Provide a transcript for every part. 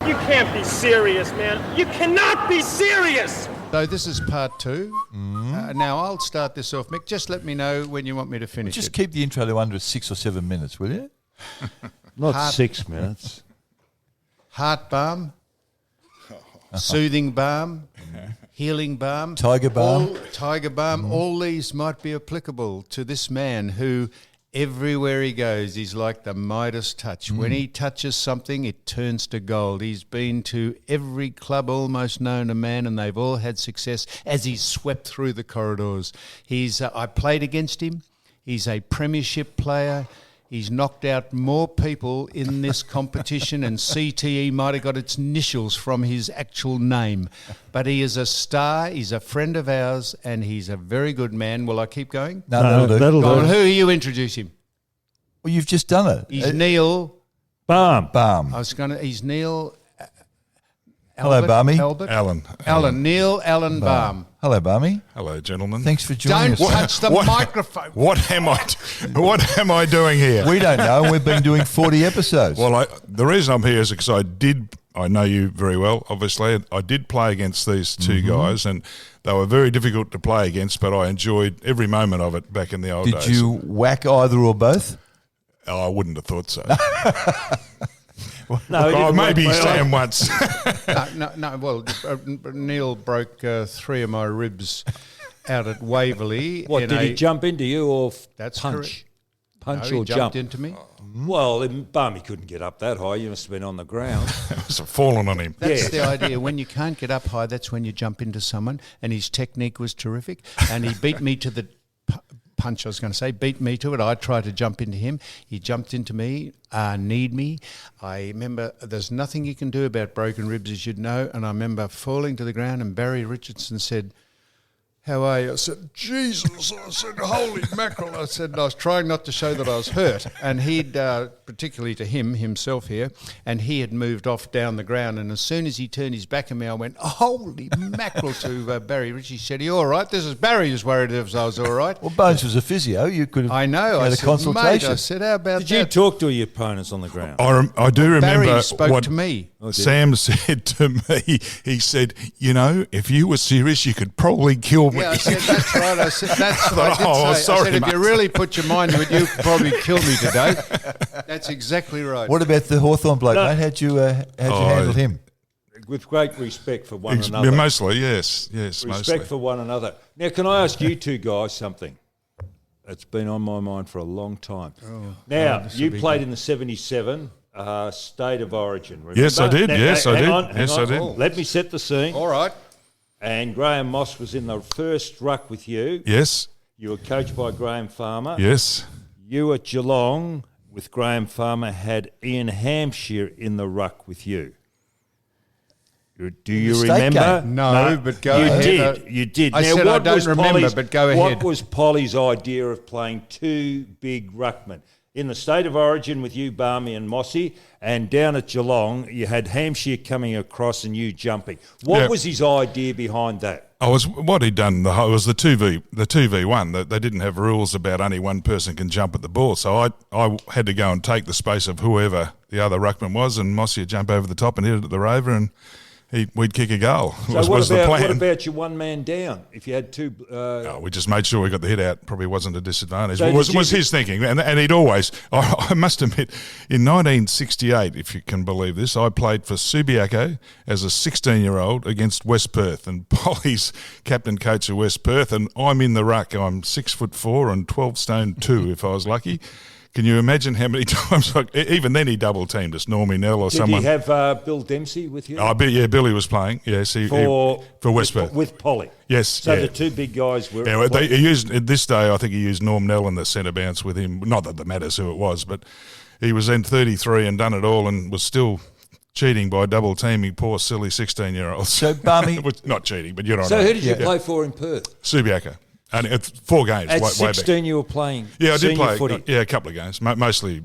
You can't be serious, man. You cannot be serious! So this is part 2. Now, I'll start this off. Mick, just let me know when you want me to finish Just it. keep the intro to under 6 or 7 minutes, will you? Not 6 minutes. Heart balm, soothing balm, healing balm. Tiger balm. Tiger balm. All these might be applicable to this man who, everywhere he goes, he's like the Midas touch. When he touches something, it turns to gold. He's been to every club almost known to man, and they've all had success as he's swept through the corridors. I played against him. He's a premiership player. He's knocked out more people in this competition, and CTE might have got its initials from his actual name. But he is a star, he's a friend of ours, and he's a very good man. Will I keep going? No, that'll do. That'll Go on, do. who you introduce him? Well, you've just done it. He's Neil. Balm. Balm. He's Neil. Hello, Balmy. Alan. Neil Allen Balm. Hello, Balmy. Hello, gentlemen. Thanks for joining Don't us. touch the microphone. What am I doing here? We don't know. We've been doing 40 episodes. Well, the reason I'm here is because I know you very well, obviously. I did play against these two guys, and they were very difficult to play against, but I enjoyed every moment of it back in the old days. Did you whack either or both? Oh, I wouldn't have thought so. No, he didn't Maybe whack me. Sam once. No. Well, Neil broke 3 of my ribs out at Waverley. What, did he jump into you or That's punch? correct. Punch No, or he jump? jumped into me. Well, Balmy couldn't get up that high. You must have been on the ground. It was falling on him. That's the idea. When you can't get up high, that's when you jump into someone. And his technique was terrific. And he beat me to the punch, I was going to say, beat me to it. I tried to jump into him. He jumped into me, kneed me. I remember there's nothing you can do about broken ribs, as you'd know. And I remember falling to the ground, and Barry Richardson said, "How are you?" I said, "Jesus." I said, "Holy mackerel." I said, and I was trying not to show that I was hurt. And he'd, particularly to himself here, and he had moved off down the ground. And as soon as he turned his back on me, I went, "Holy mackerel," to Barry Rich. He said, "Are you all right?" This is Barry who's worried if I was all right. Well, Bones was a physio. You could have I know. had I a said, consultation. "Mate," I said, "How about Did that?" you talk to your opponents on the ground? I do remember Barry spoke what to me. Sam said to me. He said, if you were serious, you could probably kill me. Yeah, I said, "That's right." I said, "That's what I did Oh, say." sorry, I said, "If mate. you really put your mind to it, you could probably kill me today." That's exactly right. What about the Hawthorn bloke, mate? How'd you handle him? With great respect for one Yeah, another. mostly, yes, Respect mostly. for one another. Now, can I ask you two guys something? It's been on my mind for a long time. Now, you played in the 77 State of Origin. Remember? Yes, I did. Now, Yes, I hang did. on, hang Yes, I on. did. Let me set the scene. All right. And Graham Moss was in the first ruck with you. Yes, You were coached by Graham Farmer. yes. You at Geelong with Graham Farmer had Ian Hampshire in the ruck with you. Do you state remember? game? No, but go you ahead. Did. You did. I said I don't remember, but go ahead. What was Polly's idea of playing two big ruckmen? In the State of Origin with you, Balme and Mossy, and down at Geelong, you had Hampshire coming across and you jumping. What Yeah. was his idea behind that? What he'd done. It was the 2v1. They didn't have rules about only one person can jump at the ball. So I had to go and take the space of whoever the other ruckman was, and Mossy would jump over the top and hit it at the Rover, and we'd kick a goal. So was the plan. what about your one man down? If you had two, No, we just made sure we got the hit out. Probably wasn't a disadvantage. So was did you- his thinking. And he'd always, I must admit, in 1968, if you can believe this, I played for Subiaco as a 16-year-old against West Perth. And Polly's captain coach of West Perth, and I'm in the ruck. I'm 6'4" and 12 stone 2 if I was lucky. Can you imagine how many times, even then he double teamed us, Normie Nell or did someone. he have Bill Dempsey with you? Billy was playing. Yes, for West Perth. With Polly. Yes, So yeah. the two big guys were. Yeah, well, he used at this day. I think he used Norm Nell in the centre bounce with him. Not that it matters who it was, but he was then 33 and done it all, and was still cheating by double teaming poor silly 16-year-olds. So, Balmy, Not cheating, but you know. So what I who mean. did you play for in Perth? Subiaco, and it's 4 games. At way 16, back. you were playing. Yeah, I did senior play. footy. Yeah, a couple of games, mostly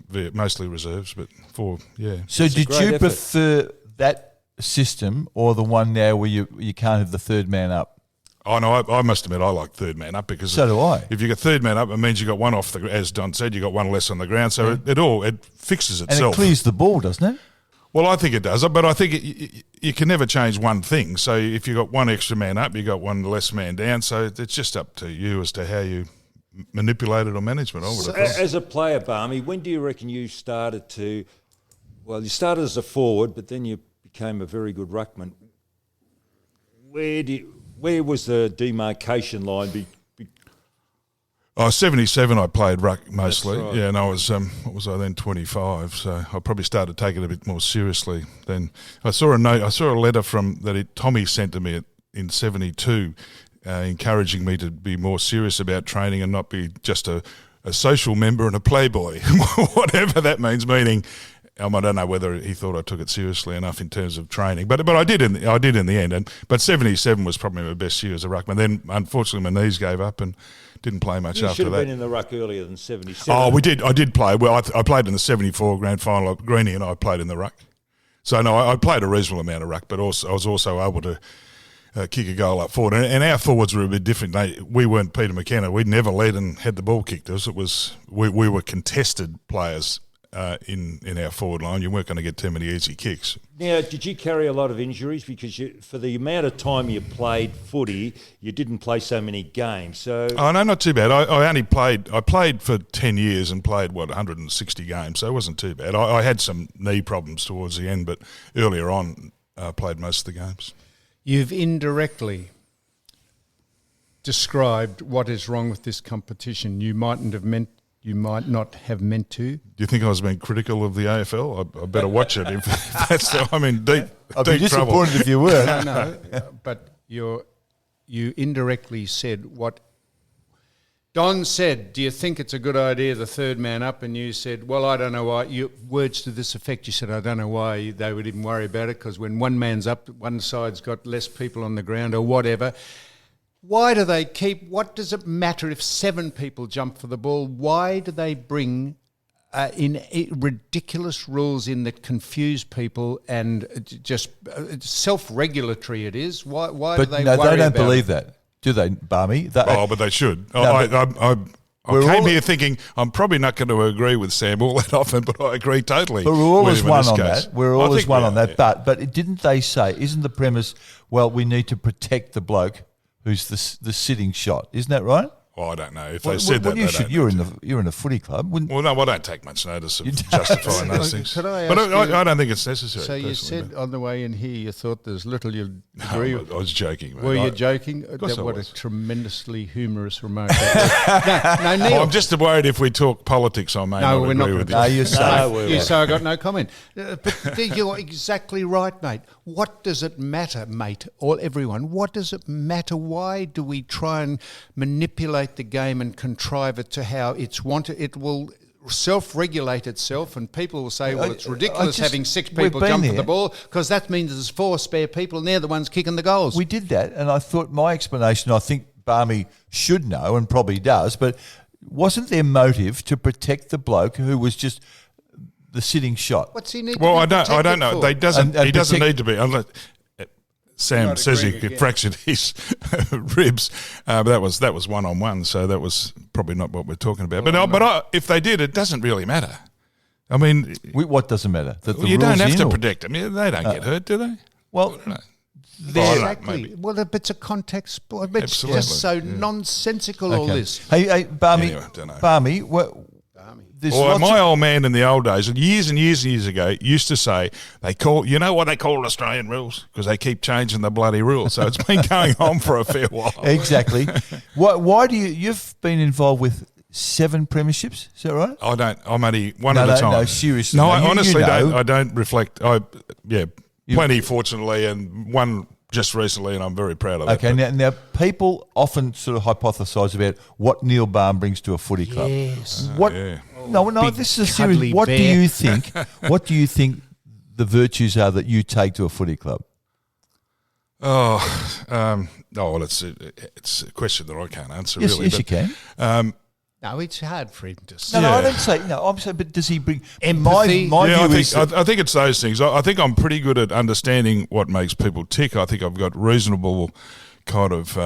reserves, but 4. Yeah. so It's a did great you effort. prefer that system or the one now where you can't have the third man up? Oh no, I must admit I like third man up because So do I. If you got third man up, it means you got one off the. As Don said, you got one less on the ground, so it fixes And itself. it clears the ball, doesn't it? Well, I think it does, but I think you can never change one thing. So if you've got one extra man up, you've got one less man down. So it's just up to you as to how you manipulate it or manage it. So as a player, Balme, when do you reckon you started to? Well, you started as a forward, but then you became a very good ruckman. Where was the demarcation line? 77 I played ruck mostly. That's right. Yeah, and I was, what was I then, 25, so I probably started taking it a bit more seriously then. I saw a letter that Tommy sent to me in 72 encouraging me to be more serious about training and not be just a social member and a playboy, whatever that means, meaning I don't know whether he thought I took it seriously enough in terms of training, but I did in the end. But 77 was probably my best year as a ruckman. Then unfortunately my knees gave up and didn't play much You after should have that. been in the ruck earlier than 77. Oh, we did. I did play. Well, I played in the 74 grand final. Greenie and I played in the ruck. So no, I played a reasonable amount of ruck, but also I was also able to kick a goal up forward. And our forwards were a bit different. We weren't Peter McKenna. We never led and had the ball kicked us. It was we were contested players. In our forward line, you weren't going to get too many easy kicks. Now, did you carry a lot of injuries? Because for the amount of time you played footy, you didn't play so many games. So, oh no, not too bad. I played for 10 years and played 160 games, so it wasn't too bad. I had some knee problems towards the end, but earlier on, I played most of the games. You've indirectly described what is wrong with this competition. You might not have meant to. Do you think I was being critical of the AFL? I better watch it. If that's, I'm in deep I'd be trouble. disappointed if you were. No, but you indirectly said what Don said. Do you think it's a good idea, the third man up? And you said, well, I don't know why. Words to this effect, you said, I don't know why they would even worry about it, because when one man's up, one side's got less people on the ground or whatever. Why do they what does it matter if 7 people jump for the ball? Why do they bring ridiculous rules in that confuse people and just self-regulatory it is? Why do they worry about it? They don't believe that, do they, Balme? But they should. No, I came here thinking I'm probably not going to agree with Sam all that often, but I agree totally. But we're always with him in one this on case. that. We're I always think one we on are, that. yeah. But didn't they say, isn't the premise, well, we need to protect the bloke who's the sitting shot? Isn't that right? Well, I don't know if they said well, that. You're in a footy club. Well, no, I don't take much notice of justifying those things. Could I But ask you- I don't think it's necessary. So you personally, said on the way in here you thought there's little you'd no, agree I with. was joking. Mate. Were you joking? course I What was. a tremendously humorous remark. no, Neil. I'm just worried if we talk politics, I may No, not we're not agree gonna with do you. No, you're safe. So I got no comment. But you're exactly right, mate. What does it matter, mate, or everyone? What does it matter? Why do we try and manipulate the game and contrive it to how it's wanted? It will self-regulate itself, and people will say, well, it's ridiculous having 6 we've people been jump for there. the ball, because that means there's 4 spare people and they're the ones kicking the goals. We did that, and I thought my explanation, I think Balme should know and probably does, but wasn't their motive to protect the bloke who was just the sitting shot? What's he need Well, to be I don't know. protected They for? doesn't. And He doesn't protect- need to be. Unless, Sam Not says he agreeing again. fractured his ribs, but that was 1-on-1, so that was probably not what we're talking about. If they did, it doesn't really matter. I mean, What doesn't matter? That the you don't rule's have in to or- protect them. They don't get hurt, do they? Well, No. they're- Exactly. maybe. Well, it's a contact sport. It's Absolutely, just so yeah. nonsensical, all Okay. this. Hey, Balme, Anyway, dunno. Balme, there's Well, lots my of- old man in the old days, and years ago, used to say you know what they call Australian rules, because they keep changing the bloody rules. So it's been going on for a fair while. Exactly. Why do you've been involved with 7 premierships? Is that right? I don't. I'm only one No, at a no, time. no, seriously. No, No, I you honestly know. don't. I don't reflect. Plenty, fortunately, and one just recently, and I'm very proud of Okay, that. now people often sort of hypothesise about what Neil Balme brings to a footy club. Yes. What? yeah. No, Big this is a cuddly serious. What do bear. you think? What do you think the virtues are that you take to a footy club? Well, it's a question that I can't answer Yes, really. yes, you can. No, it's hard for him to No, say. no, I Yeah. don't say no. I'm saying, but does he bring Empathy? My Yeah, view is I think it's those things. I think I'm pretty good at understanding what makes people tick. I think I've got reasonable kind of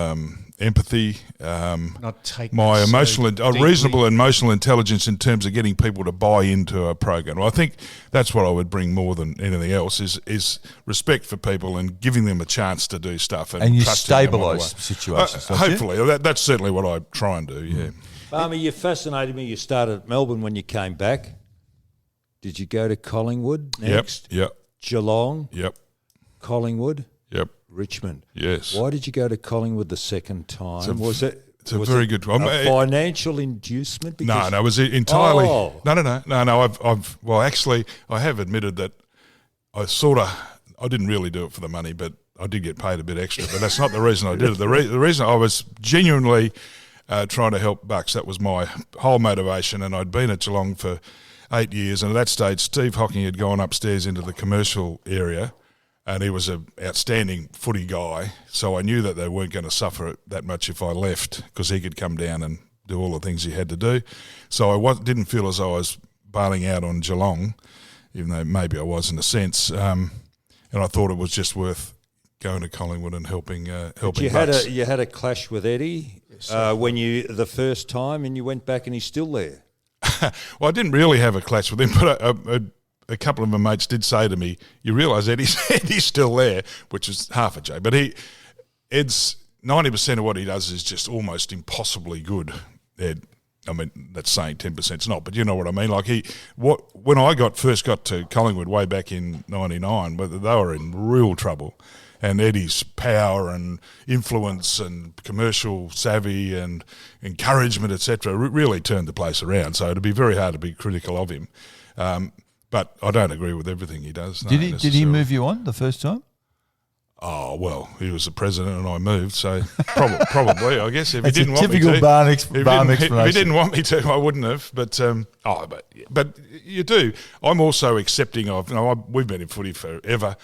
empathy, Not take my it so emotional, deeply. reasonable emotional intelligence in terms of getting people to buy into a program. Well, I think that's what I would bring more than anything else is respect for people and giving them a chance to do stuff. And you trusting them along the stabilise way. situations, don't you? Hopefully, that's certainly what I try and do, yeah. Balme, you fascinated me. You started at Melbourne when you came back. Did you go to Collingwood next? Yep, Geelong, yep, Collingwood, yep, Richmond. yes. Why did you go to Collingwood the second time? Was it a very good one. a financial inducement? No, it was entirely. Oh. No. I have admitted that I didn't really do it for the money, but I did get paid a bit extra. But that's not the reason I did it. The reason I was genuinely trying to help Bucks. That was my whole motivation, and I'd been at Geelong for 8 years. And at that stage, Steve Hocking had gone upstairs into the commercial area, and he was an outstanding footy guy. So I knew that they weren't going to suffer that much if I left, because he could come down and do all the things he had to do. So I didn't feel as though I was bailing out on Geelong, even though maybe I was in a sense. And I thought it was just worth going to Collingwood and helping. You Bucks. had a clash with Eddie when the first time, and you went back, and he's still there. Well, I didn't really have a clash with him, but a couple of my mates did say to me, "You realise Eddie's still there," which is half a joke. But Ed's 90% of what he does is just almost impossibly good. Ed, I mean, that's saying 10%'s not, but you know what I mean. Like when I first got to Collingwood way back in '99, but they were in real trouble. And Eddie's power and influence and commercial savvy and encouragement, etc., really turned the place around. So it'd be very hard to be critical of him. But I don't agree with everything he does. No, Did he necessarily. move you on the first time? Oh, well, he was the president and I moved, so probably, I guess. If he It's didn't a want me typical to, Barn if he explanation. didn't want me to, I wouldn't have. But you do. I'm also accepting of. We've been in footy forever.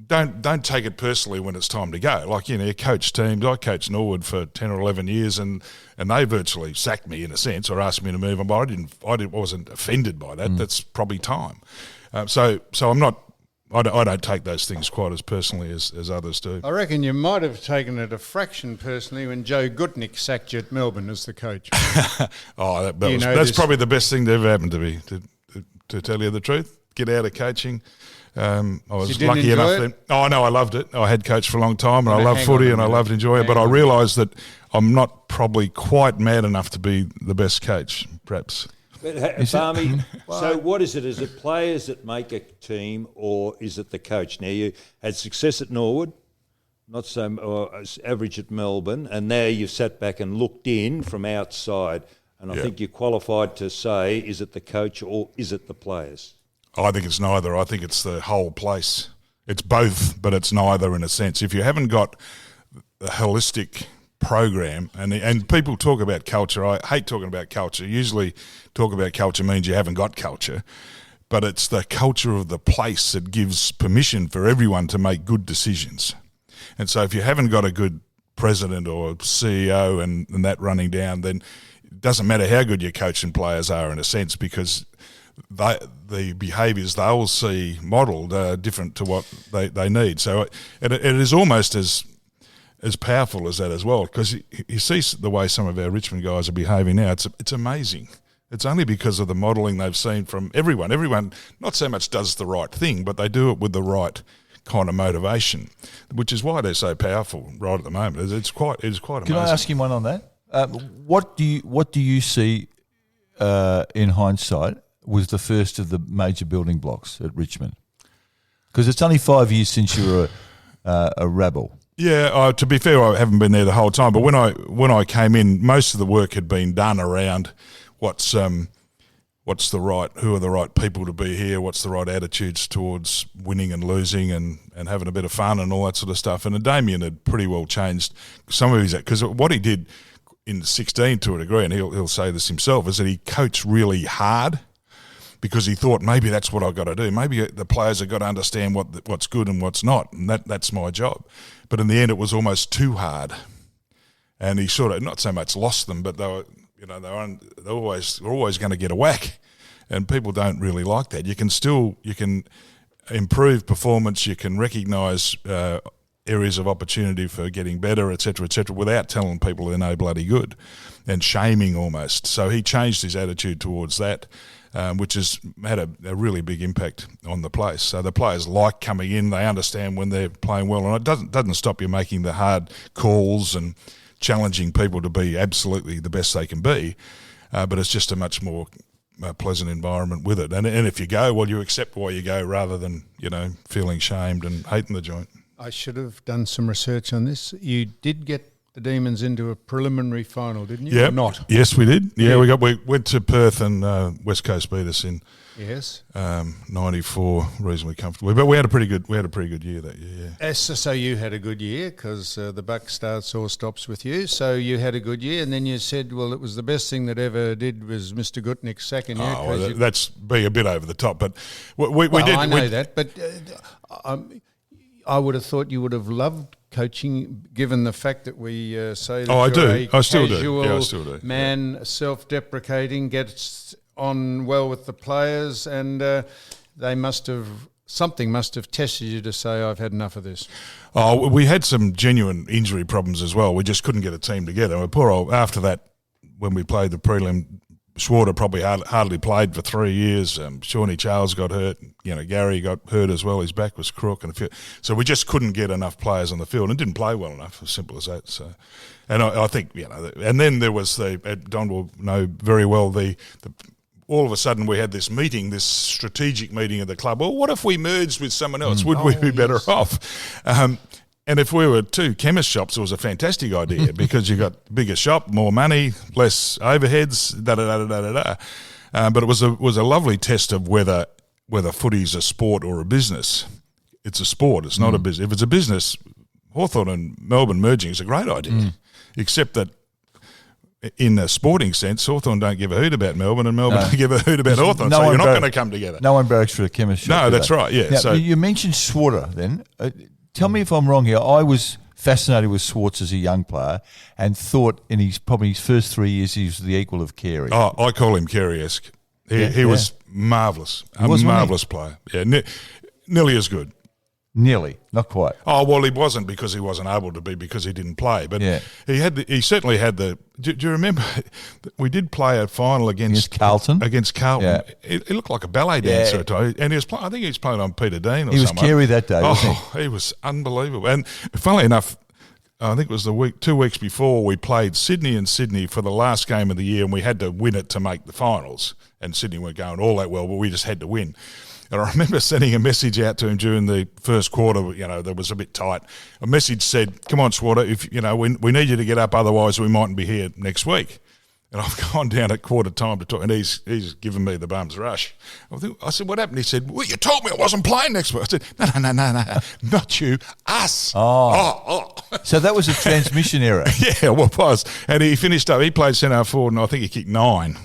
Don't take it personally when it's time to go. Like, you coach teams. I coached Norwood for 10 or 11 years, and they virtually sacked me in a sense, or asked me to move on. But I wasn't offended by that. That's probably time. So I'm not. I don't take those things quite as personally as others do. I reckon you might have taken it a fraction personally when Joe Goodnick sacked you at Melbourne as the coach. That's probably the best thing to ever happen to me, to tell you the truth. Get out of coaching. I was lucky enough then. Oh, no, I loved it. I had coached for a long time, and I love footy, and I loved enjoying it. But I realised that I'm not probably quite mad enough to be the best coach, perhaps. But Balme, so what is it? Is it players that make a team, or is it the coach? Now, you had success at Norwood, not so average at Melbourne, and now you've sat back and looked in from outside, and I think you're qualified to say, is it the coach or is it the players? I think it's neither. I think it's the whole place. It's both, but it's neither in a sense. If you haven't got a holistic program, and people talk about culture. I hate talking about culture. Usually talk about culture means you haven't got culture, but it's the culture of the place that gives permission for everyone to make good decisions. And so if you haven't got a good president or CEO and that running down, then it doesn't matter how good your coach and players are in a sense, because the behaviours they'll see modelled are different to what they need. So it is almost as powerful as that as well, because you see the way some of our Richmond guys are behaving now. It's amazing. It's only because of the modelling they've seen from everyone. Everyone not so much does the right thing, but they do it with the right kind of motivation, which is why they're so powerful right at the moment. It's quite amazing. Can I ask him one on that? What do you see in hindsight was the first of the major building blocks at Richmond? Because it's only 5 years since you were a rebel. Yeah, to be fair, I haven't been there the whole time. But when I came in, most of the work had been done around who are the right people to be here, what's the right attitudes towards winning and losing and having a bit of fun and all that sort of stuff. And Damien had pretty well changed some of his, because what he did in 16 to a degree, and he'll say this himself, is that he coached really hard, because he thought maybe that's what I've got to do. Maybe the players have got to understand what's good and what's not, and that's my job. But in the end, it was almost too hard, and he sort of not so much lost them, but they're always going to get a whack, and people don't really like that. You can improve performance. You can recognise areas of opportunity for getting better, et cetera, without telling people they're no bloody good and shaming almost. So he changed his attitude towards that, which has had a really big impact on the place. So the players like coming in, they understand when they're playing well, and it doesn't stop you making the hard calls and challenging people to be absolutely the best they can be, but it's just a much more pleasant environment with it. And if you go, well, you accept why you go rather than, feeling shamed and hating the joint. I should have done some research on this. You did get the Demons into a preliminary final, didn't you? Yeah. Or not? Yes, we did. Yeah, we went to Perth and West Coast beat us in 94 reasonably comfortably. But we had a pretty good year that year. Yeah. So you had a good year because the buck starts or stops with you. So you had a good year, and then you said, well, it was the best thing that ever did was Mr. Gutnick sacking you. Oh, well, that's being a bit over the top, but we did. I know that, but I would have thought you would have loved coaching, given the fact that we say that I do. I still do. casual Yeah, I still do. Man, self-deprecating, gets on well with the players, and something must have tested you to say, I've had enough of this. Oh, we had some genuine injury problems as well. We just couldn't get a team together. After that, when we played the prelim, Schwarter probably hardly played for 3 years. Shawnee Charles got hurt. Gary got hurt as well. His back was crook, so we just couldn't get enough players on the field and didn't play well enough. As simple as that. So, and I think and then there was Don will know very well all of a sudden we had this strategic meeting of the club. Well, what if we merged with someone else? Would we be better off? And if we were two chemist shops, it was a fantastic idea because you got bigger shop, more money, less overheads, but it was a lovely test of whether footy's a sport or a business. It's a sport. It's not a business. If it's a business, Hawthorn and Melbourne merging is a great idea, except that in a sporting sense, Hawthorn don't give a hoot about Melbourne and Melbourne don't give a hoot about Hawthorn, so you're not going to come together. No one brags for a chemist shop. No, that's right, yeah. Now, so you mentioned Schwarter then. Tell me if I'm wrong here. I was fascinated with Swartz as a young player and thought in his first 3 years he was the equal of Carey. Oh, I call him Carey-esque. He was marvellous. Marvellous player. Yeah, nearly as good. Nearly, not quite. Oh, well, he wasn't because he wasn't able to be because he didn't play. But he certainly had the. Do you remember? We did play a final against Carlton. Yeah. He looked like a ballet dancer at times, and he was. I think he was playing on Peter Dean or something. He was Carey that day. Wasn't he was unbelievable. And funnily enough, I think it was 2 weeks before we played Sydney for the last game of the year, and we had to win it to make the finals. And Sydney weren't going all that well, but we just had to win. And I remember sending a message out to him during the first quarter. That was a bit tight. A message said, "Come on, Swarter, we need you to get up, otherwise we mightn't be here next week." And I've gone down at quarter time to talk, and he's given me the bum's rush. I said, "What happened?" He said, "Well, you told me I wasn't playing next week." I said, "No, not you, us." Oh. So that was a transmission error. Yeah, well, it was. And he finished up. He played centre forward, and I think he kicked 9,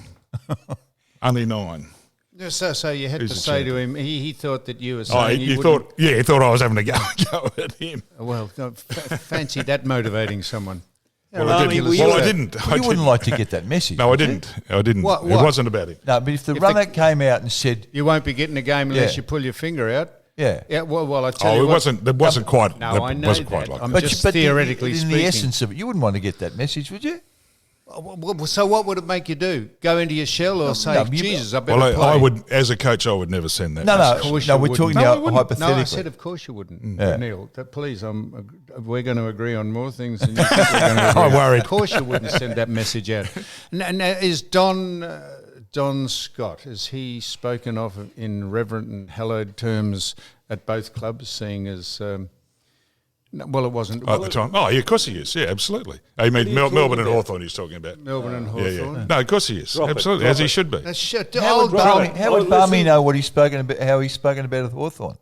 only 9. So you had to say to him, he thought that you were saying he thought I was having a go at him. Well, fancy that motivating someone. Well, I didn't. You wouldn't like to get that message. No, I didn't. It wasn't about him. No, but if the runner came out and said... You won't be getting a game unless you pull your finger out. Yeah. Yeah. Well, I tell you it wasn't quite. No, I know wasn't quite that. like I'm that. just theoretically in speaking. the essence of it, you wouldn't want to get that message, would you? So what would it make you do? Go into your shell or say, Jesus, I better play? I would, as a coach, I would never send that. No, message. we're talking now hypothetically. No, I said, of course you wouldn't. Neil, please, we're going to agree on more things than you think we're going to agree I'm worried. Of course you wouldn't send that message out. Now, is Don Scott, is he spoken of in reverent and hallowed terms at both clubs, seeing as... well, it wasn't. At the time. Oh, yeah, of course he is. Yeah, absolutely. I mean, Melbourne and Hawthorn he's talking about. Melbourne and Hawthorn. Yeah. No, of course he is. Absolutely, as he should be. How would Balme know what he's spoken about? How he's spoken about at Hawthorn?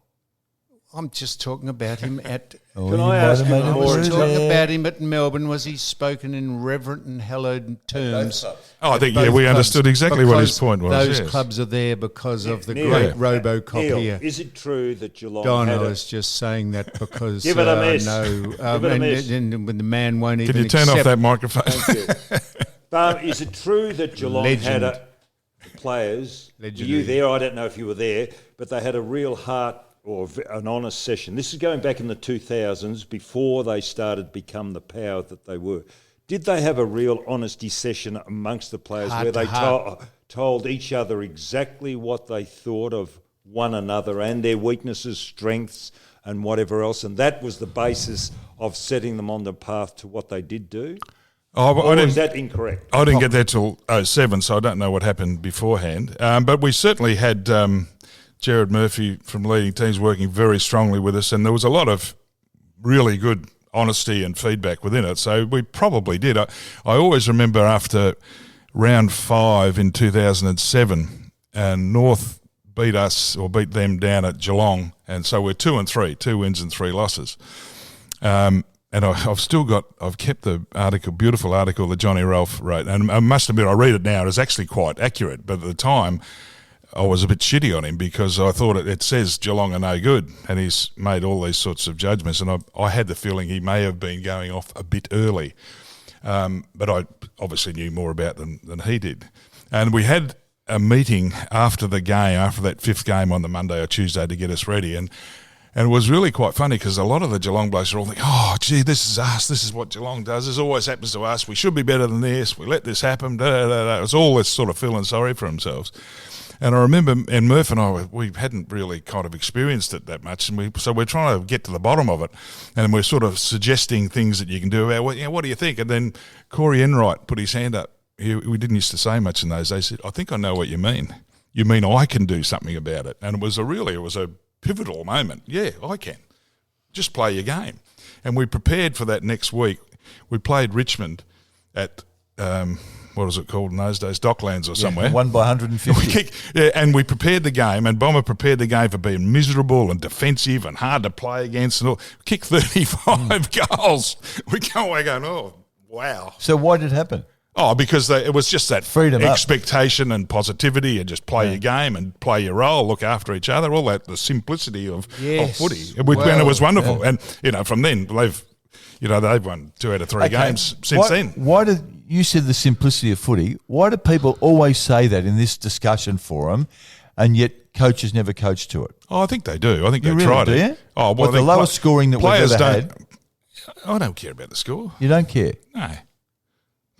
I'm just talking about him at. Can I ask you I was talking about him at Melbourne. Was he spoken in reverent and hallowed terms? Oh, I think we understood exactly what his point was. Those clubs are there because of the great Robocop Neil, here. is it true that Geelong Don, had I was just saying that because Give it a miss. no, Give it a miss. and when the man won't even. Can you turn off that microphone? Thank you. Is it true that Geelong had players? Legendary. Were you there? I don't know if you were there, but they had a real heart or an honest session? This is going back in the 2000s, before they started to become the power that they were. Did they have a real honesty session amongst the players Heart where to they heart. told each other exactly what they thought of one another and their weaknesses, strengths, and whatever else? And that was the basis of setting them on the path to what they did do? Or is that incorrect? I didn't get there till 07, so I don't know what happened beforehand. But we certainly had Gerard Murphy from leading teams working very strongly with us, and there was a lot of really good honesty and feedback within it. So we probably did. I always remember after round 5 in 2007, and North beat us or beat them down at Geelong, and so we're 2-3, 2 wins and 3 losses. And I've kept the article, beautiful article that Johnny Ralph wrote, and I must admit, I read it now, it's actually quite accurate, but at the time I was a bit shitty on him because I thought it says Geelong are no good, and he's made all these sorts of judgments, and I had the feeling he may have been going off a bit early, but I obviously knew more about them than he did. And we had a meeting after the game, after that 5th game on the Monday or Tuesday to get us ready, and it was really quite funny because a lot of the Geelong blokes are all thinking, oh, gee, this is us. This is what Geelong does. This always happens to us. We should be better than this. We let this happen. Da, da, da, da. It was all this sort of feeling sorry for themselves. And I remember, and Murph and I, we hadn't really kind of experienced it that much, and so we're trying to get to the bottom of it, and we're sort of suggesting things that you can do about, what do you think? And then Corey Enright put his hand up. We didn't used to say much in those days. He said, I think I know what you mean. You mean I can do something about it. And it was a pivotal moment. Yeah, I can. Just play your game. And we prepared for that next week. We played Richmond at, what was it called in those days? Docklands or somewhere. Won by 150. And we prepared the game, and Bomber prepared the game for being miserable and defensive and hard to play against and all. Kicked 35 goals. We go away going, oh, wow. So why did it happen? Oh, because it was just that Freedom expectation and positivity, and just play your game and play your role, look after each other, all that, the simplicity of footy. And it was wonderful. Yeah. And, from then, they've won 2 out of 3 games since then. Why did you said the simplicity of footy? Why do people always say that in this discussion forum, and yet coaches never coach to it? Oh, I think they do. I think you they really tried do, it. Yeah? Oh, well, the lowest scoring that we've ever had. I don't care about the score. You don't care? No.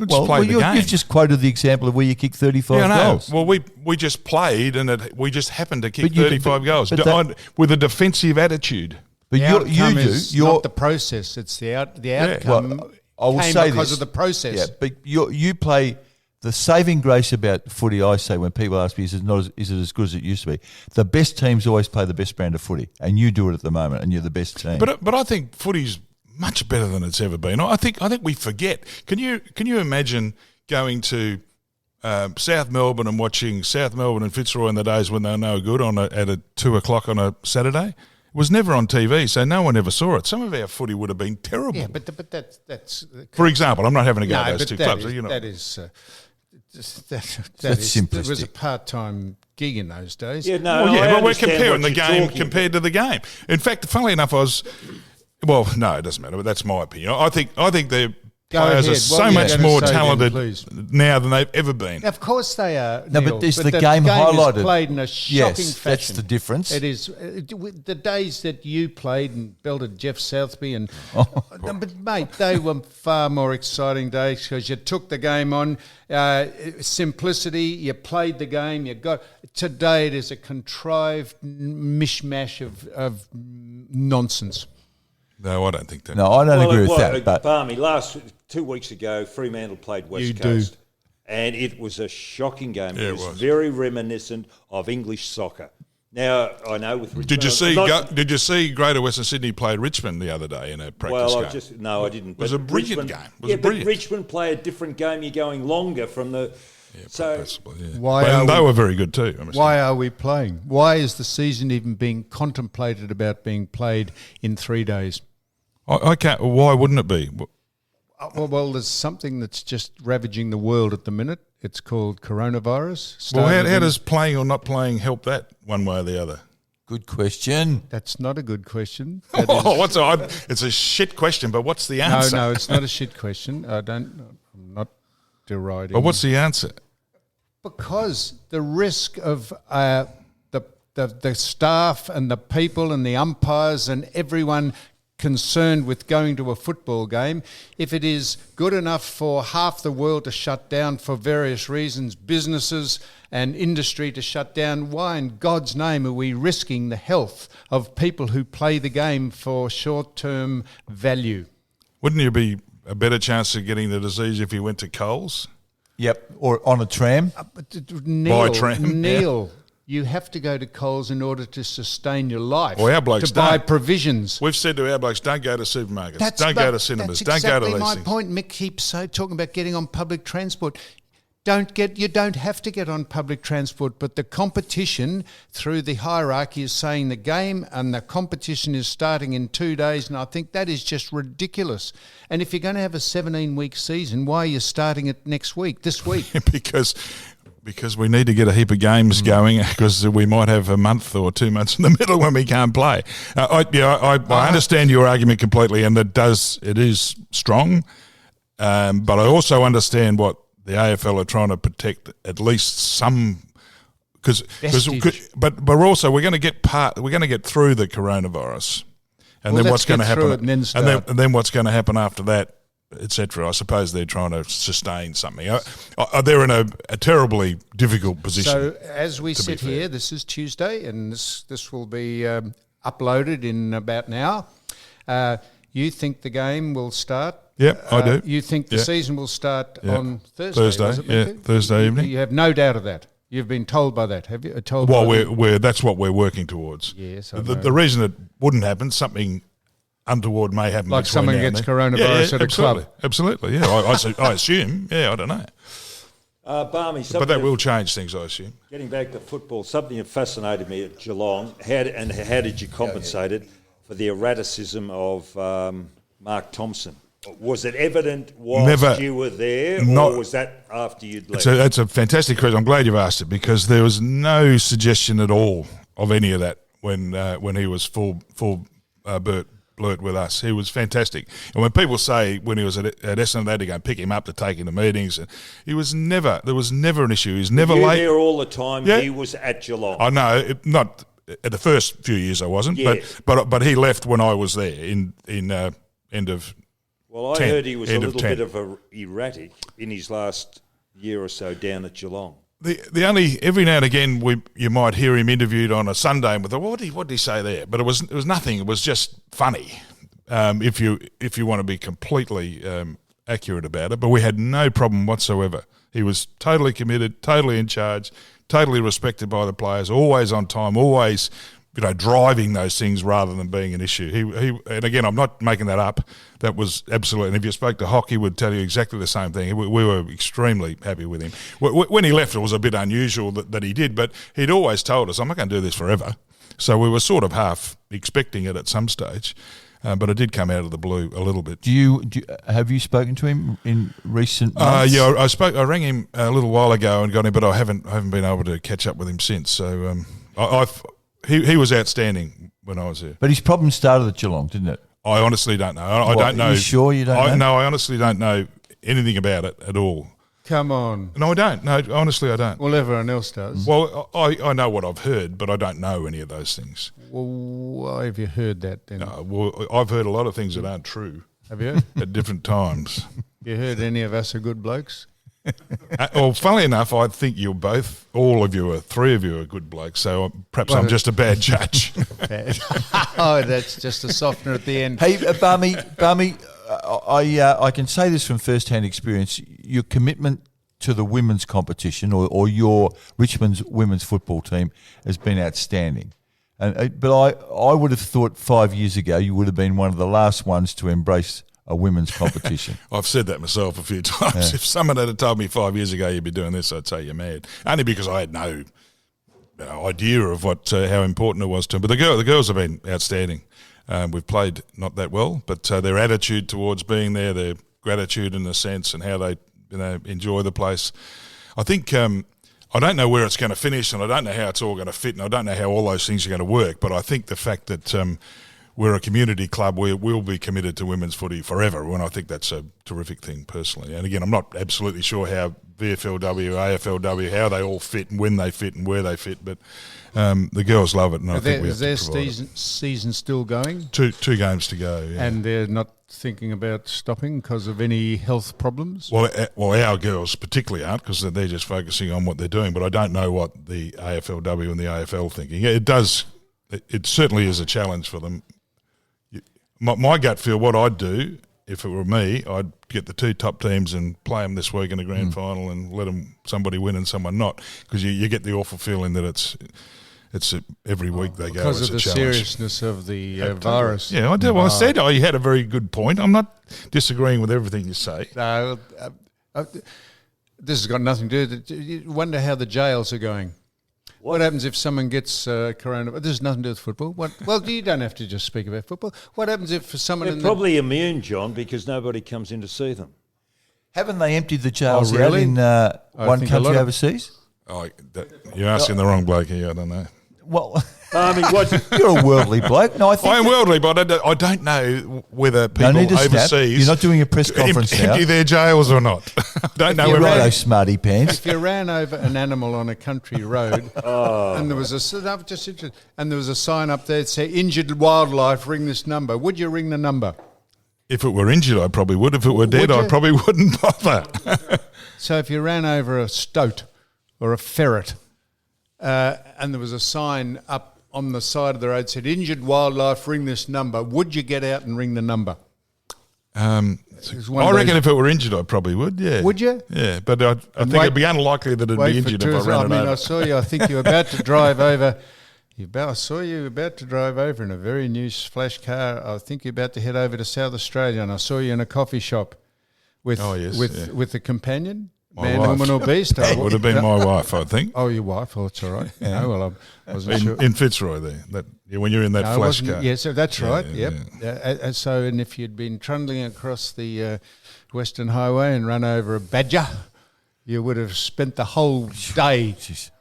Just play the game. You've just quoted the example of where you kicked 35 goals. Well, we just played, and we just happened to kick 35 goals with a defensive attitude. But it's not the process; it's the outcome. Well, I will say because of the process. Yeah, but you play the saving grace about footy. I say when people ask me, is it as good as it used to be? The best teams always play the best brand of footy, and you do it at the moment, and you're the best team. But I think footy's much better than it's ever been. I think we forget. Can you imagine going to South Melbourne and watching South Melbourne and Fitzroy in the days when they were no good at 2 o'clock on a Saturday? It was never on TV, so no one ever saw it. Some of our footy would have been terrible. Yeah, but that's for example, I'm not having a go at those two clubs. That's simplistic. It was a part-time gig in those days. Yeah, but we're comparing the game compared to the game. In fact, funnily enough, well, no, it doesn't matter, but that's my opinion. I think the players are so much more talented now than they've ever been. Of course they are. No, Neil, but is the game highlighted? Is played in a shocking fashion. That's the difference. It is. The days that you played and belted Jeff Southby and, but mate, they were far more exciting days because you took the game on. Simplicity. You played the game. You got. Today it is a contrived mishmash of nonsense. No, I don't think that. No, I don't agree with that. But Balme, 2 weeks ago, Fremantle played West Coast, and it was a shocking game. Yeah, it was very reminiscent of English soccer. Now I know with Richmond, Did you see Greater Western Sydney played Richmond the other day in a practice game? I didn't. It was a brilliant game. But Richmond play a different game. You're going longer from the. Yeah, possibly, yeah. They were very good too. Why are we playing? Why is the season even being contemplated about being played in 3 days? I can't. Why wouldn't it be? Well, there's something that's just ravaging the world at the minute. It's called coronavirus. Well, how does playing or not playing help that one way or the other? Good question. That's not a good question. It's a shit question, but what's the answer? No, it's not a shit question. I'm not deriding. But what's the answer? Because the risk of the staff and the people and the umpires and everyone concerned with going to a football game, if it is good enough for half the world to shut down for various reasons, businesses and industry to shut down, why in God's name are we risking the health of people who play the game for short-term value? Wouldn't you be a better chance of getting the disease if you went to Coles? Yep, or on a tram. Neil, By tram. Neil, you have to go to Coles in order to sustain your life. Well, our blokes to buy don't. provisions. We've said to our blokes, don't go to supermarkets, don't go to cinemas, That's don't go to exactly these my things. point. Mick keeps talking about getting on public transport. You don't have to get on public transport, but the competition through the hierarchy is saying the game and the competition is starting in 2 days, and I think that is just ridiculous. And if you're going to have a 17-week season, why are you starting it this week? Because we need to get a heap of games going, because we might have a month or 2 months in the middle when we can't play. I understand your argument completely, and it is strong, but I also understand what the AFL are trying to protect, at least some, but we're going to get through the coronavirus, and then what's going to happen, and then what's going to happen after that, etc. I suppose they're trying to sustain something. They're in a terribly difficult position. So as we sit here, this is Tuesday, and this will be uploaded in about an hour. You think the game will start? Yep, I do. You think the season will start on Thursday? Thursday, Thursday evening. You have no doubt of that. You've been told by that, have you? That's what we're working towards. Yes, the reason it wouldn't happen, something untoward may happen. Like someone gets coronavirus at a club. Absolutely, yeah. I assume. Yeah, I don't know. Balme, but that will change things, I assume. Getting back to football, something that fascinated me at Geelong, how did you compensate it for the erraticism of Mark Thompson? Was it evident whilst you were there, or was that after you'd left? That's a fantastic question. I'm glad you've asked it, because there was no suggestion at all of any of that when he was full blurt with us. He was fantastic. And when people say when he was at Essendon, they had to go and pick him up to take him to meetings, and there was never an issue. He was never late. There all the time. Yeah. He was at Geelong. I know, not at the first few years I wasn't, but he left when I was there in end of. Well, I heard he was a little bit of erratic in his last year or so down at Geelong. The only every now and again you might hear him interviewed on a Sunday and we thought, what did he say there? But it was nothing. It was just funny. If you want to be completely accurate about it, but we had no problem whatsoever. He was totally committed, totally in charge, totally respected by the players, always on time, always driving those things rather than being an issue. He and again, I'm not making that up. That was absolutely. And if you spoke to Hockey, would tell you exactly the same thing. We were extremely happy with him. When he left, it was a bit unusual that he did, but he'd always told us, "I'm not going to do this forever." So we were sort of half expecting it at some stage, but it did come out of the blue a little bit. Have you spoken to him in recent months? Yeah, I rang him a little while ago and got him, but I haven't been able to catch up with him since. So He was outstanding when I was there. But his problem started at Geelong, didn't it? I honestly don't know. I don't know. Are you sure you don't know? No, I honestly don't know anything about it at all. Come on. No, I don't. No, honestly, I don't. Well, everyone else does. Well, I know what I've heard, but I don't know any of those things. Well, why have you heard that then? No, well, I've heard a lot of things that aren't true. Have you? At different times. You heard any of us are good blokes? Well, funnily enough, I think three of you are good blokes, so perhaps I'm just a bad judge. Oh, that's just a softener at the end. Hey, Balme, I can say this from first-hand experience. Your commitment to the women's competition or your Richmond's women's football team has been outstanding. But I would have thought 5 years ago you would have been one of the last ones to embrace a women's competition. I've said that myself a few times. Yeah. If someone had told me 5 years ago you'd be doing this, I'd say you're mad. Only because I had no idea of how important it was to them. But the girls have been outstanding. We've played not that well, but their attitude towards being there, their gratitude in a sense, and how they enjoy the place. I think I don't know where it's going to finish, and I don't know how it's all going to fit, and I don't know how all those things are going to work. But I think the fact that we're a community club. We'll be committed to women's footy forever, and I think that's a terrific thing personally. And again, I'm not absolutely sure how VFLW, AFLW, how they all fit and when they fit and where they fit, but the girls love it, and I think we have is to their provide season still going? Two games to go, yeah. And they're not thinking about stopping because of any health problems? Well, our girls particularly aren't, because they're just focusing on what they're doing. But I don't know what the AFLW and the AFL thinking. It does. It certainly is a challenge for them. My gut feel, what I'd do if it were me, I'd get the two top teams and play them this week in the grand final and let somebody win and someone not, because you get the awful feeling that it's every week they go. Because it's of the a challenge. Seriousness of the virus. Yeah, I do. Well, I said you had a very good point. I'm not disagreeing with everything you say. No, this has got nothing to do with it. You wonder how the jails are going. What happens if someone gets corona? This has nothing to do with football. Well, you don't have to just speak about football. What happens if for someone They're probably immune, John, because nobody comes in to see them. Haven't they emptied the jails out really? in one country overseas? Oh, you're asking the wrong bloke here. I don't know. Well, I mean, you're a worldly bloke. No, I think I am worldly, but I don't know whether people need to snap. overseas. You're not doing a press conference now. empty their jails or not. I don't know You're whether. right, smarty pants. If you ran over an animal on a country road, and there was a sign up there that said "Injured wildlife, ring this number," would you ring the number? If it were injured, I probably would. If it were dead, you? I probably wouldn't bother. So if you ran over a stoat or a ferret, and there was a sign up on the side of the road that said "Injured wildlife, ring this number," would you get out and ring the number? I reckon if it were injured, I probably would. Yeah. Would you? Yeah, but I think it'd be unlikely that it'd be injured if I ran it over. I saw you. I think you were about to drive over. I saw you about to drive over in a very new flash car. I think you're about to head over to South Australia, and I saw you in a coffee shop with a companion, man, wife. woman, or beast. It would have been my wife, I think. Oh, your wife. Oh, it's all right. Yeah. No, well, I wasn't sure. In Fitzroy there. When you're in that flash car. Yeah, so that's right. Yeah, Yep. So, and if you'd been trundling across the Western Highway and run over a badger, you would have spent the whole day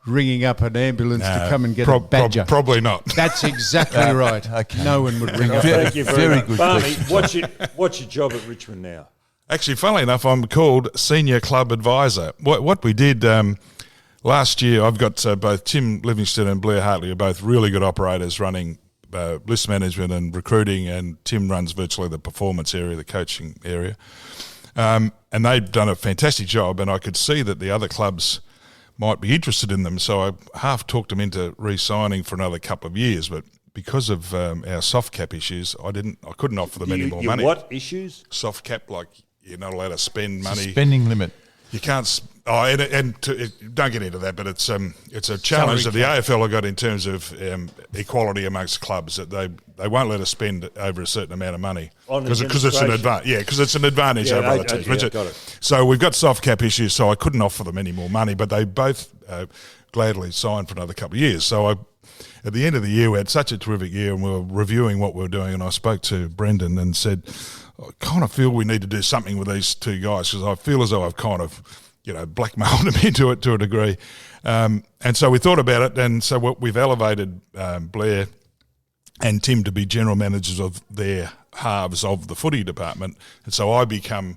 ringing up an ambulance to come and get a badger. Probably not. That's exactly right. Okay. No one would ring up. Thank you very much. good Balme, what's your job at Richmond now? Actually, funnily enough, I'm called Senior Club Advisor. What we did last year, I've got both Tim Livingston and Blair Hartley are both really good operators running list management and recruiting, and Tim runs virtually the performance area, the coaching area. And they've done a fantastic job, and I could see that the other clubs might be interested in them, so I half talked them into re-signing for another couple of years, but because of our soft cap issues, I couldn't offer them any more money. What issues? Soft cap, like you're not allowed to spend money. Spending limit. You can't. Don't get into that, but it's a challenge that the AFL have got in terms of equality amongst clubs, that they won't let us spend over a certain amount of money because it's an advantage. Yeah, because it's an advantage over other teams. Got it. So we've got soft cap issues, so I couldn't offer them any more money, but they both gladly signed for another couple of years. So at the end of the year, we had such a terrific year, and we were reviewing what we were doing, and I spoke to Brendan and said, I kind of feel we need to do something with these two guys, because I feel as though I've kind of, blackmailed them into it to a degree. And so we thought about it, and so we've elevated Blair and Tim to be general managers of their halves of the footy department, and so I become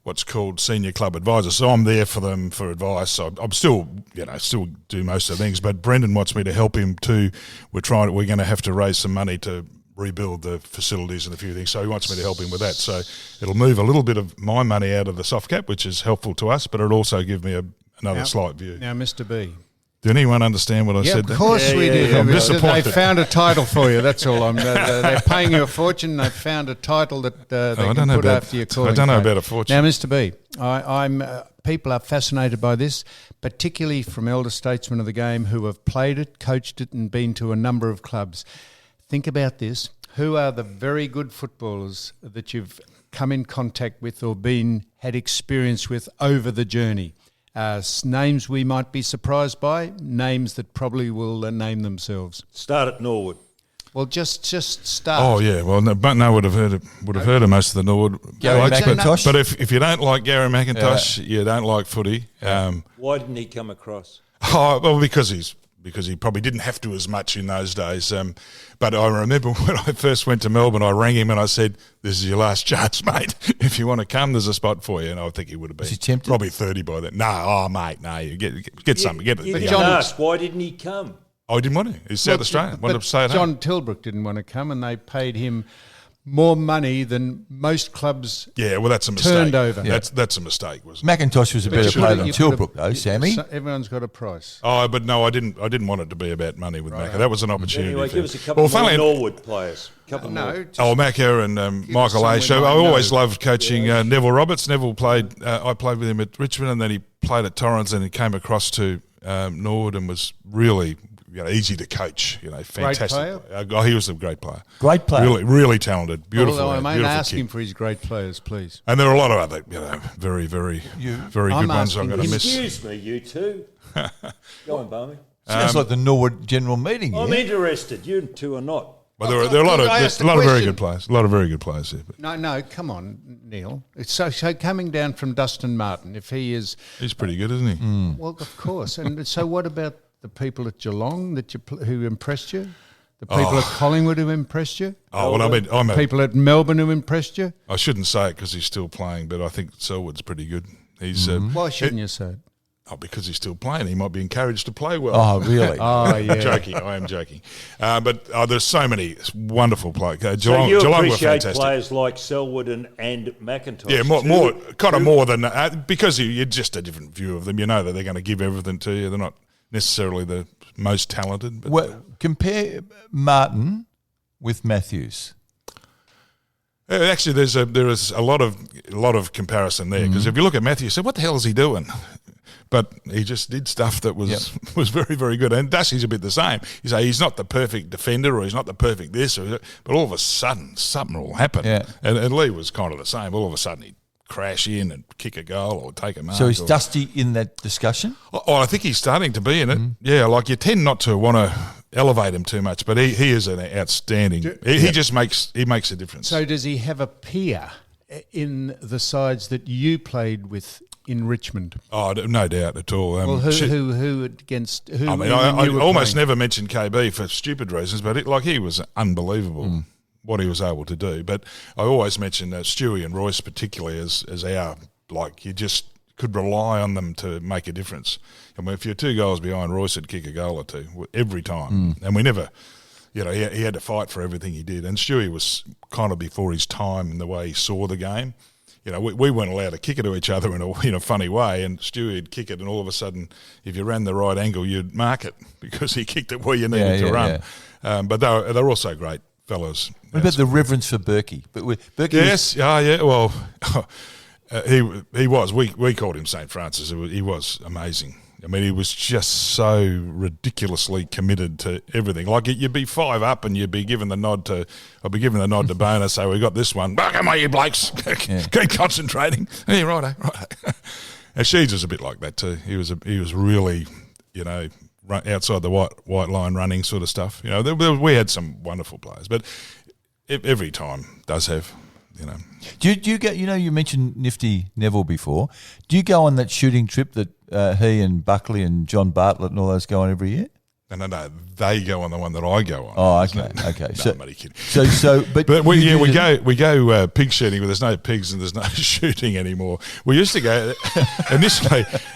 what's called senior club advisor. So I'm there for them for advice. So I'm still do most of the things, but Brendan wants me to help him too. We're going to have to raise some money to rebuild the facilities and a few things, so he wants me to help him with that. So it'll move a little bit of my money out of the soft cap, which is helpful to us, but it'll also give me another slight view. Now, Mr. B. Did anyone understand what I said there? Of course we did. I'm disappointed. They found a title for you, that's all. They're paying you a fortune. They've found a title that they can put after your calling. I don't know card. about a fortune. Now, Mr. B, people are fascinated by this, particularly from elder statesmen of the game who have played it, coached it, and been to a number of clubs. Think about this. Who are the very good footballers that you've come in contact with or had experience with over the journey? Names we might be surprised by, names that probably will name themselves. Start at Norwood. Well, just start. Oh yeah, well, no would have heard of most of the Norwood. Gary McIntosh. But if you don't like Gary McIntosh, you don't like footy. Why didn't he come across? Oh, well, because he's because he probably didn't have to as much in those days. But I remember when I first went to Melbourne, I rang him and I said, "This is your last chance, mate. If you want to come, there's a spot for you." And I think he would have been he tempted? probably 30 by then. No, mate, no, you get something, get it. You Yeah. can ask, why didn't he come? I didn't want to. He's South Australian. Wanted to stay at home. John Tilbrook didn't want to come, and they paid him more money than most clubs. Yeah, well, that's a mistake. Turned over. That's a mistake, wasn't it? McIntosh was a better player than Tilbrook, though, Sammy. Everyone's got a price. Oh, but no, I didn't want it to be about money with Macca. That was an opportunity. Anyway, for give him. us a couple more funnily- Norwood players. Couple more. No, just Oh, Macca and Michael someone Asher. we I might always know. loved coaching Neville Roberts. Neville played. I played with him at Richmond, and then he played at Torrens, and he came across to Norwood and was really easy to coach. Fantastic. player? Oh, he was a great player. Great player. Really, really talented. Beautiful. Although I lad, may beautiful ask kid. him for his great players, please. And there are a lot of other, very, very, very I'm good ones. I'm asking going to him- miss. Excuse me, you two. Go on, Balme. Sounds like the Norwood General Meeting. I'm Yeah? interested. You two are not. But there are a lot of I there's asked a the lot of very question. good players. A lot of very good players here. But No, come on, Neil. It's so coming down from Dustin Martin, if he is, he's pretty good, isn't he? well, of course. And so what about the people at Geelong who impressed you? The people at Collingwood who impressed you? Oh well, I mean, People at Melbourne who impressed you? I shouldn't say it because he's still playing, but I think Selwood's pretty good. He's Why shouldn't you say it? because he's still playing. He might be encouraged to play well. Oh, really? Oh, yeah. Joking, I am joking. But there's so many wonderful players. So Geelong, you Geelong were appreciate fantastic. players like Selwood and McIntosh? Yeah, too? more kind of more than because you're just a different view of them. You know that they're going to give everything to you. They're not necessarily the most talented. But Well, compare Martin with Matthews. actually, there is a lot of comparison there because if you look at Matthew, you say, "What the hell is he doing?" But he just did stuff that was very, very good. And Dusty's a bit the same. You say he's not the perfect defender or he's not the perfect this, but all of a sudden something will happen. Yeah. And Lee was kind of the same. All of a sudden he'd crash in and kick a goal or take a mark. So is or, Dusty in that discussion? Oh, I think he's starting to be in it. Yeah, like you tend not to want to elevate him too much, but he is an outstanding. He just makes a difference. So does he have a peer in the sides that you played with in Richmond? Oh, no doubt at all. Well, who against who? I mean, when I you were almost playing? never mentioned KB for stupid reasons, but he was unbelievable what he was able to do. But I always mention Stewie and Royce particularly as our, like, you just could rely on them to make a difference. And if you're 2 goals behind, Royce would kick a goal or two every time. And we never, he had to fight for everything he did. And Stewie was kind of before his time in the way he saw the game. We weren't allowed to kick it to each other in a funny way, and Stewie would kick it, and all of a sudden, if you ran the right angle, you'd mark it because he kicked it where you needed to run. Yeah. But they're also great fellows. What about the reverence for Berkey? But Berkey Yes, yeah. Well, he was. We called him St. Francis. He was amazing. I mean, he was just so ridiculously committed to everything. Like you'd be 5 up, and you'd be given the nod to. I'd be giving the nod to Boner. So we got this one. Come on, you blokes, keep concentrating. Hey, righto. And Sheeds was a bit like that too. He was really, outside the white line running sort of stuff. We had some wonderful players, but every time does have. Do you go? You mentioned Nifty Neville before. Do you go on that shooting trip that he and Buckley and John Bartlett and all those go on every year? No. They go on the one that I go on. Oh, okay. No, I'm only kidding. But we you do we go pig shooting, but there's no pigs and there's no shooting anymore. We used to go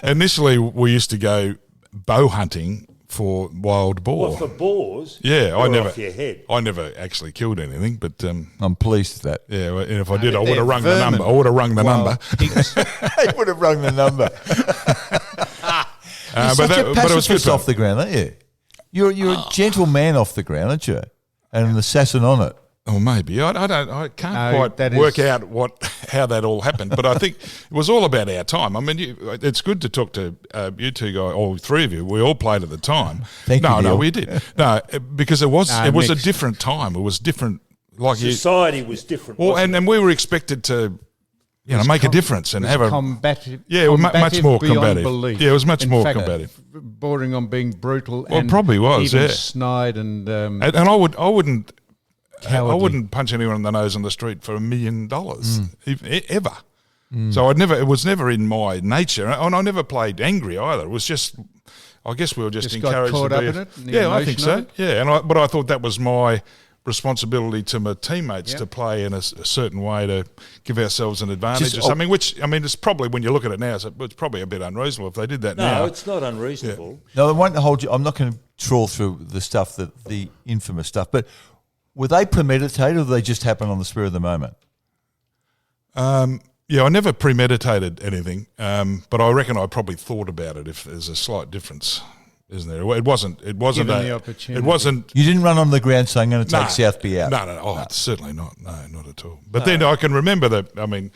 initially we used to go bow hunting for wild boar. What, for boars? Yeah, Off your head. I never actually killed anything, but I'm pleased with that. yeah, and if I did, I but would have they're rung the vermin. number. I would have rung the Wild number. pigs. He would have rung the number. You're such a but it was good pacifist fun. off the ground, aren't you? You're a gentle man off the ground, aren't you? And an assassin on it. Oh, maybe I can't No, quite that work is- out how that all happened, but I think it was all about our time. I mean, it's good to talk to you two guys, all three of you. We all played at the time. Thank you, No, Neil. we did. No, because it was No, a mixed. different time. It was different. Like you, Society was different. well, wasn't and we were expected to, make a difference and have a combative. Yeah, well, much combative more beyond combative. belief. Yeah, it was much In more fact, combative. bordering on being brutal. Well, and probably was, even yeah. snide and and I wouldn't cowardly. punch anyone in the nose on the street for $1 million ever. So it was never in my nature, and I never played angry either. It was just I guess we were just Just got encouraged caught to up be. in it, and the Yeah, I emotion think so. of it? Yeah, but I thought that was my responsibility to my teammates Yep. to play in a certain way to give ourselves an advantage Just- or something. Which I mean, it's probably when you look at it now, it's probably a bit unreasonable if they did that No, now. it's not unreasonable. No, I won't hold you. I'm not going to trawl through the stuff the infamous stuff. But were they premeditated, or did they just happen on the spur of the moment? Yeah, I never premeditated anything, but I reckon I probably thought about it. If there's a slight difference, isn't there? It wasn't. Given the opportunity. It wasn't. You didn't run on the ground saying, "I'm going to take No. Southby out." No. Oh, certainly not. No, not at all. But then I can remember that. I mean,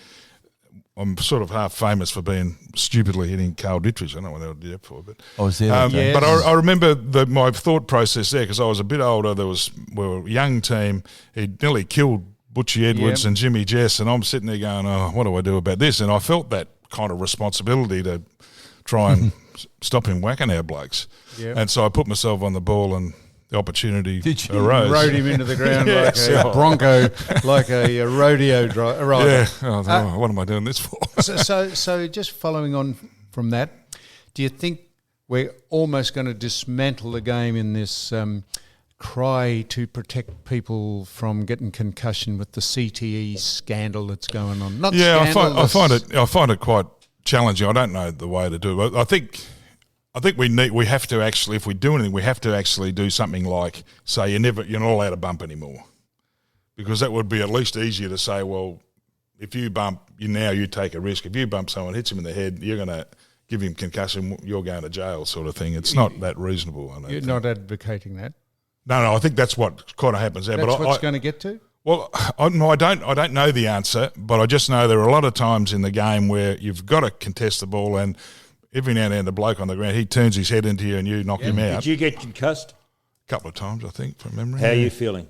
I'm sort of half famous for being stupidly hitting Carl Dittrich. I don't know what they would do that for, but I was there. that day. Yes. but I remember my thought process there because I was a bit older. We were a young team. He'd nearly killed Butchie Edwards Yep. and Jimmy Jess, and I'm sitting there going, "Oh, what do I do about this?" And I felt that kind of responsibility to try and stop him whacking our blokes. Yep. And so I put myself on the ball, and the opportunity Did you? arose. Rode him into the ground Yes. like a bronco, like a rodeo rider. Yeah. Oh, what am I doing this for? So just following on from that, do you think we're almost going to dismantle the game in this cry to protect people from getting concussion with the CTE scandal that's going on? Not Yeah, scandal, I find it quite challenging. I don't know the way to do it. I think we have to actually, if we do anything, we have to actually do something like say you're not allowed to bump anymore, because that would be at least easier to say. Well, if you bump, you take a risk. If you bump someone, hits him in the head, you're going to give him concussion. You're going to jail, sort of thing. It's not that reasonable. I don't You're think. not advocating that. No, I think that's what kind of happens there. That's but what's going to get to? Well, I don't know the answer, but I just know there are a lot of times in the game where you've got to contest the ball, and every now and then the bloke on the ground, he turns his head into you and you knock him out. Did you get concussed? A couple of times, I think, from memory. How are you feeling?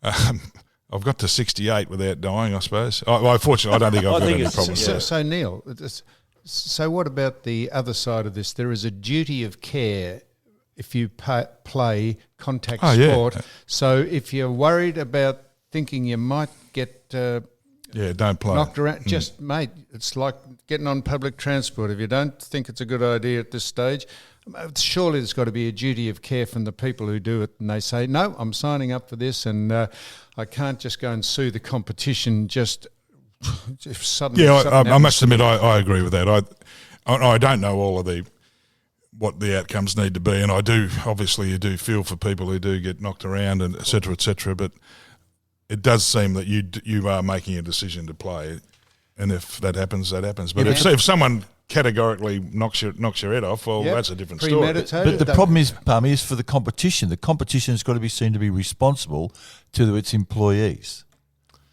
I've got to 68 without dying, I suppose. Fortunately, I don't think I've I got think any it's- problems. So, there. so Neil, so what about the other side of this? There is a duty of care if you play contact Oh, yeah. sport. So if you're worried about thinking you might get Yeah, don't play. knocked around, just mate, it's like getting on public transport. If you don't think it's a good idea at this stage, surely there's got to be a duty of care from the people who do it, and they say, no, I'm signing up for this, and I can't just go and sue the competition just if suddenly Yeah, something I happens. must admit I agree with that. I don't know all of what the outcomes need to be, and I do, obviously you do feel for people who do get knocked around and et cetera, but it does seem that you are making a decision to play, and if that happens, that happens. But if someone categorically knocks your head off, well, Yep. that's a different story. Premeditated. But the problem is, Balme, is for the competition. The competition has got to be seen to be responsible to its employees.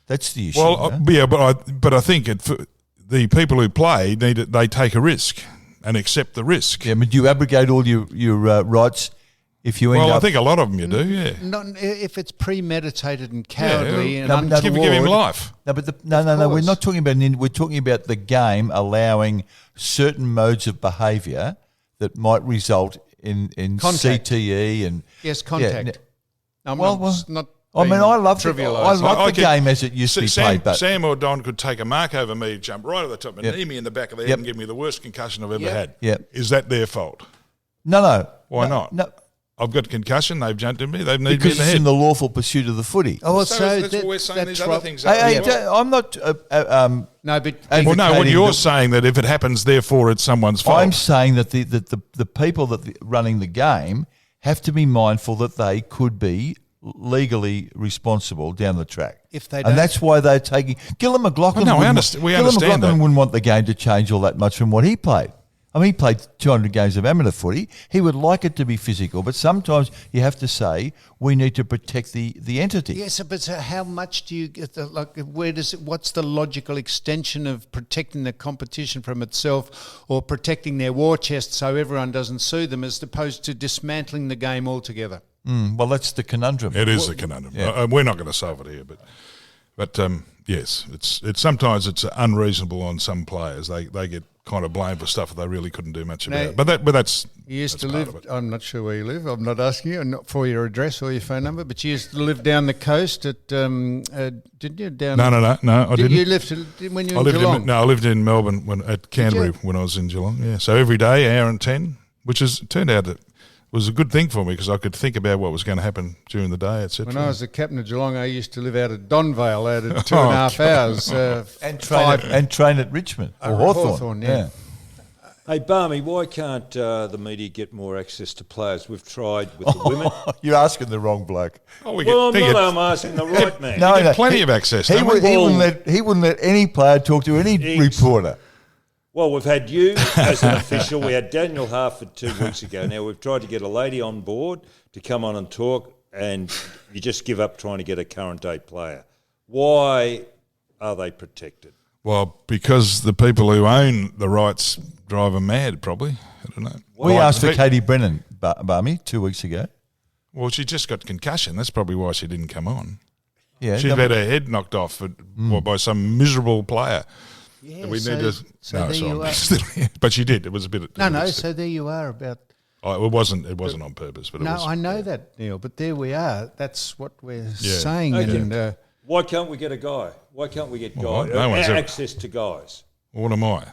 That's the issue. Well, yeah, but I think for the people who play they take a risk and accept the risk. yeah, but do you abrogate all your rights if you end Well, up? I think a lot of them you do. Yeah, Not if it's premeditated and cowardly and No, no, give him untoward. life. No, but no. We're course. not talking about. We're talking about the game allowing certain modes of behaviour that might result in Contact. CTE and Yes, contact. I'm Well, not I mean, I love the I game as it used to be played, but Sam or Don could take a mark over me, jump right at the top, and Yep. knee me in the back of the head Yep. and give me the worst concussion I've ever Yep. had. Yep. Is that their fault? no. Why No, not? No, I've got concussion. They've jumped at me. They've kneed me because in the it's head. in the lawful pursuit of the footy. Oh, well, so so that's what we're saying. These that's other right. things. Hey, are I'm not. No, but Hey, well, no. What advocating you're the- saying that if it happens, therefore it's someone's fault. I'm saying that the people that running the game have to be mindful that they could be legally responsible down the track. If they don't- and that's why they're taking Gillon McLaughlin. Well, no, I wouldn't understand- we Gillon understand McLaughlin that. wouldn't want the game to change all that much from what he played. I mean, he played 200 games of amateur footy. He would like it to be physical, but sometimes you have to say we need to protect the entity. yes, but so how much do you get? Where does it? What's the logical extension of protecting the competition from itself, or protecting their war chest so everyone doesn't sue them, as opposed to dismantling the game altogether? Well, that's the conundrum. It is a conundrum. Yeah. We're not going to solve it here, but yes, it's sometimes it's unreasonable on some players. They get kind of blamed for stuff that they really couldn't do much about. Now, But that's You used that's to part live. of it. I'm not sure where you live. I'm not asking you, not for your address or your phone number. But you used to live down the coast at. Did you down? No, I didn't. You lived when you were in Geelong. I lived in Melbourne at Canterbury when I was in Geelong. Yeah, so every day, hour and 10 which turned out that was a good thing for me because I could think about what was going to happen during the day, etc. When I was the captain of Geelong, I used to live out at Donvale out at 2.5 hours. And train at Richmond or Hawthorn. Yeah. Hey, Balme, why can't the media get more access to players? We've tried with the women. You're asking the wrong bloke. Oh, we Well, get, I'm asking the right man. No, get plenty of access. He, don't we? he wouldn't let any player talk to any reporter. Well, we've had you as an official. We had Daniel Harford 2 weeks ago. Now, we've tried to get a lady on board to come on and talk, and you just give up trying to get a current day player. Why are they protected? Well, because the people who own the rights drive them mad, probably. I don't know. We asked for Katie Brennan, Balme, 2 weeks ago. Well, she just got concussion. That's probably why she didn't come on. Yeah, She'd had her head knocked off by some miserable player. Yeah, We so, need to. so No, there sorry, you are. still, but she did. It was a bit. No, so there you are about... It wasn't on purpose, but it No, was. I know that, Neil, but there we are. That's what we're Yeah. saying. Okay. And Why can't we get a guy? Why can't we get Well, guys? no one's ever- access to guys. What am I?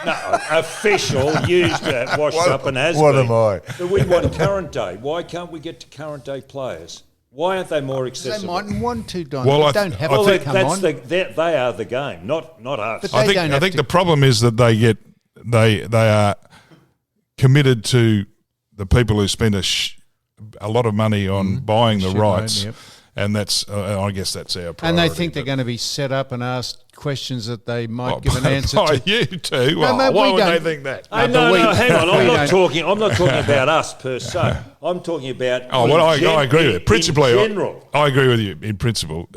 No, official, used, washed up and has What been. am I? But we want current day. Why can't we get to current day players? Why aren't they more they accessible? mightn't want to, Don. Well, They I- don't have I to think come that's on. they are the game, not us. But I They think. don't I have think to- the problem is that they are committed to the people who spend a lot of money on buying the Shitload, rights, yep. and that's. I guess that's our priority. And they think they're but- going to be set up and asked questions that they might Oh, give an answer by to. you too. No, mate, why we would they don't. think that? Hey, No, but no, we- hang on. we I'm not don't- talking. I'm not talking about us per se. I'm talking about. Oh well, I agree with in it. Principally, general. I agree with you in principle,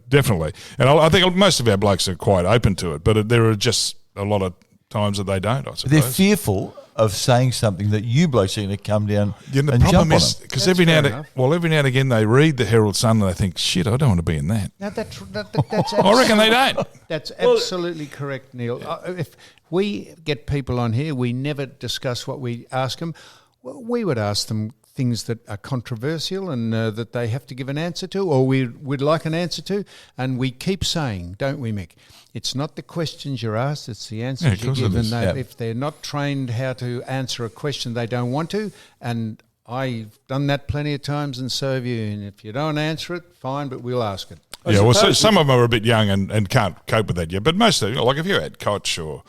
definitely. And I think most of our blokes are quite open to it, but there are just a lot of times that they don't. I suppose. They're fearful of saying something that you blokes are going to come down Yeah, the and jump problem on is them. because That's every now fair and enough. every now and again they read the Herald Sun and they think, shit, I don't want to be in that. No, that's I reckon they don't. That's absolutely correct, Neil. If we get people on here, we never discuss what we ask them. Well, we would ask them things that are controversial and that they have to give an answer to, or we'd like an answer to, and we keep saying, don't we, Mick? It's not the questions you're asked, it's the answers of you course give. it is. And Yeah. if they're not trained how to answer a question they don't want to, and I've done that plenty of times, and so have you, and if you don't answer it, fine, but we'll ask it. Yeah, well, suppose some of them are a bit young and can't cope with that yet. But most of them, like if you had Koch or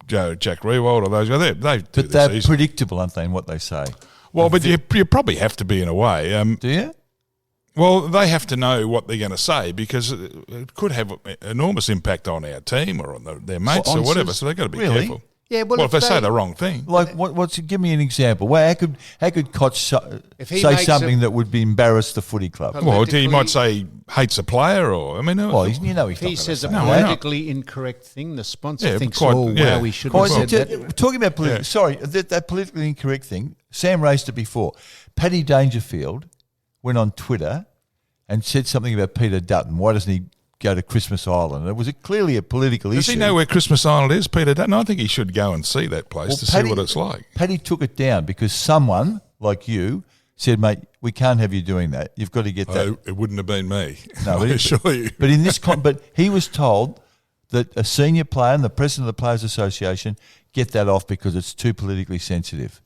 Jack Rewald or those guys, they do But this they're easy. predictable, aren't they, in what they say? Well, but you probably have to be in a way. Do you? Well, they have to know what they're going to say because it could have enormous impact on our team or on their mates or whatever. answers? So they've got to be Really? careful. Yeah, Well, if they say the wrong thing. Like, give me an example. Well, how could Koch If he say makes something a- that would be embarrass the footy club? Well, Well, he politically- might say hates a player or, I mean, Well, he's If not he gonna says a say No, that. why not? politically incorrect thing, the sponsor Yeah, thinks, quite- oh, yeah. wow, we shouldn't Well, have said that. talking about political, Yeah. sorry, that politically incorrect thing. Sam raised it before. Paddy Dangerfield went on Twitter and said something about Peter Dutton. Why doesn't he go to Christmas Island? It was clearly a political Does issue. he know where Christmas Island is, Peter Dutton? I think he should go and see that place Well, to Paddy- see what it's like. Paddy took it down because someone like you said, mate, we can't have you doing that. You've got to get that. Oh, it wouldn't have been me. No, I but assure you. But in this, but he was told that a senior player and the president of the Players Association get that off because it's too politically sensitive.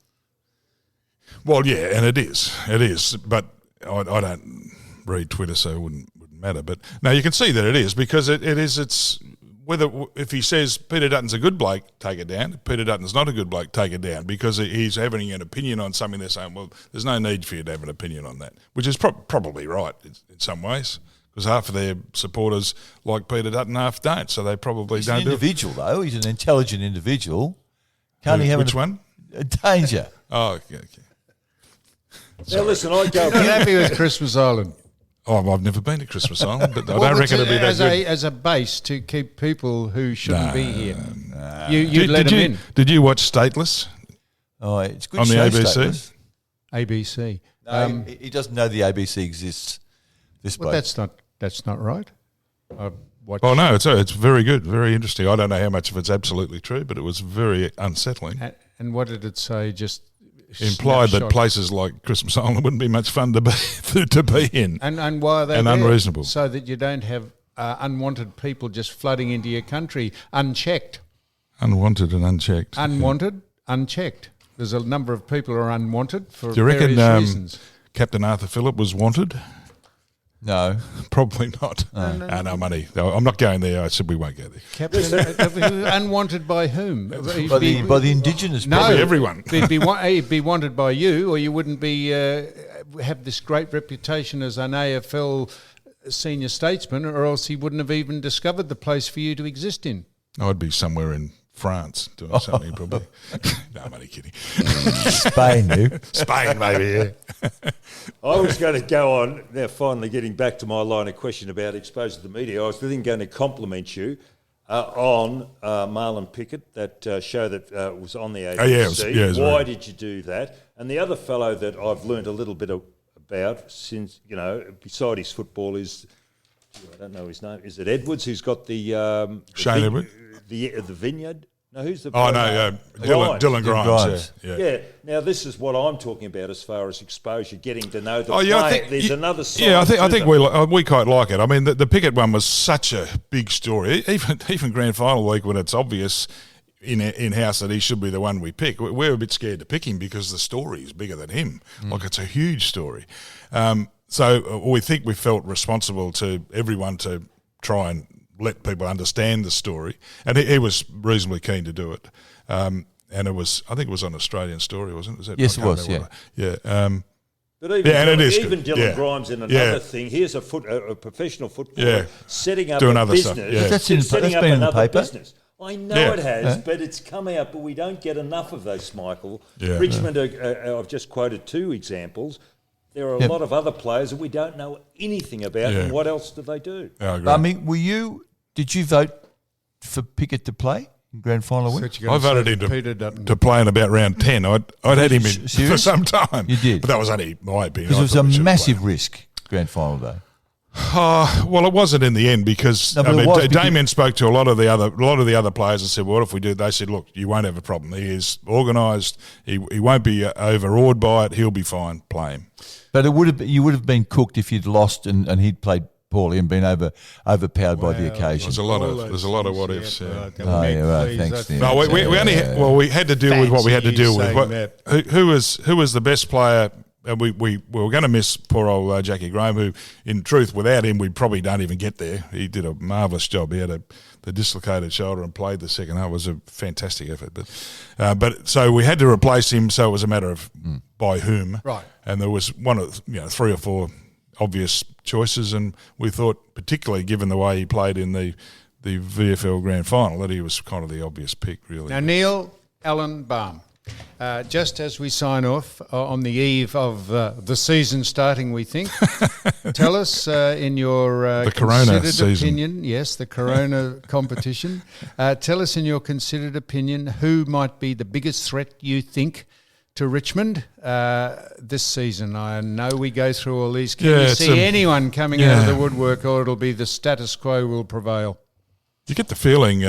Well, yeah, and it is. But I don't read Twitter, so it wouldn't matter. But no, you can see that it is because it is. It's whether if he says Peter Dutton's a good bloke, take it down. If Peter Dutton's not a good bloke, take it down because he's having an opinion on something. They're saying, well, there's no need for you to have an opinion on that, which is probably right in some ways. Because half of their supporters like Peter Dutton, half don't. So they probably He's an don't do it. individual, though. He's an intelligent individual. Can't he have Which one? a danger? Oh, okay. Now listen, I go. You happy with Christmas Island? Oh, I've never been to Christmas Island, but I Well, don't reckon to- it'd be that as good. as a base to keep people who shouldn't be here. You'd Did- let did them you- in. Did you watch Stateless? Oh, it's good On the show, ABC? Stateless. ABC. No, he doesn't know the ABC exists. This Well, bloke. that's not right. I've watched. Oh no, it's very good, very interesting. I don't know how much of it's absolutely true, but it was very unsettling. And what did it say? Just Implied that snapshot. places like Christmas Island wouldn't be much fun to be in. And why are they and there? unreasonable. So that you don't have unwanted people just flooding into your country unchecked. Unwanted and unchecked. Unwanted, unchecked. There's a number of people who are unwanted for Do you reckon various reasons. Captain Arthur Phillip was wanted? No. Probably not. No money. No, I'm not going there. I said we won't go there. Captain, unwanted by whom? By the Indigenous No, people. Probably everyone. He'd be wanted by you, or you wouldn't be have this great reputation as an AFL senior statesman, or else he wouldn't have even discovered the place for you to exist in. I'd be somewhere in France doing something probably. No, I'm only kidding. Spain, you. Spain, maybe, yeah. I was going to go on, now finally getting back to my line of question about exposure to the media, I was then going to compliment you on Marlon Pickett, that show that was on the ABC. Oh, yeah, it was Why right. did you do that? And the other fellow that I've learned a little bit about since, beside his football is, I don't know his name, is it Edwards, who's got the Shane Edwards? The vineyard? No, who's the Oh, no, Dylan Grimes. Yeah. Now this is what I'm talking about as far as exposure, getting to know the Oh, yeah, player. There's another side. Yeah, I to think them. we quite like it. I mean, the Pickett one was such a big story. Even grand final week, when it's obvious in house that he should be the one we pick, we're a bit scared to pick him because the story is bigger than him. Like, it's a huge story. So we think we felt responsible to everyone to try and let people understand the story, and he was reasonably keen to do it. And it was, I think it was on Australian Story, wasn't it? Was that, Yes, I it can't was, remember yeah. what I- But even, Yeah, and it is even good. Dylan Yeah. Grimes in another Yeah. thing. Here's a professional footballer Yeah. setting up Doing a other business. stuff, yeah. That's in- setting that's up been in the another paper. business. I know Yeah. it has, but it's come out. But we don't get enough of those, Michael. Yeah. Richmond, I've just quoted two examples. There are a lot of other players that we don't know anything about. Yeah. And what else do they do? I agree. I mean, did you vote for Pickett to play in grand final week? What you I gonna voted say him Peter Dutton? to play in about round 10. I'd had him in for Serious? some time. You did? But that was only my opinion. Because I it was thought we a should have massive played. risk, grand final day. Well, it wasn't in the end because No, but it was because- Damien spoke to a lot of the other players and said, "What if we do?" They said, "Look, you won't have a problem. He is organised. He won't be overawed by it. He'll be fine. Play him." But you would have been cooked if you'd lost and he'd played poorly and been overpowered by the occasion. There's a lot of what ifs. Yeah. Oh, yeah, right, thanks, Neil. No, we had to deal with what we had to deal with. Who was the best player? We were going to miss poor old Jackie Graham, who, in truth, without him, we probably don't even get there. He did a marvellous job. He had the dislocated shoulder and played the second half. It was a fantastic effort. But so we had to replace him. So it was a matter of by whom. Right. And there was one of 3 or 4 obvious choices, and we thought, particularly given the way he played in the VFL Grand Final, that he was kind of the obvious pick, really. Now, Neil Allen Balme, just as we sign off on the eve of the season starting, we think, tell us in your The Corona considered season. opinion, yes, the Corona competition, tell us in your considered opinion who might be the biggest threat you think to Richmond this season. I know we go through all these. Can you it's see anyone coming out of the woodwork, or it'll be the status quo will prevail? You get the feeling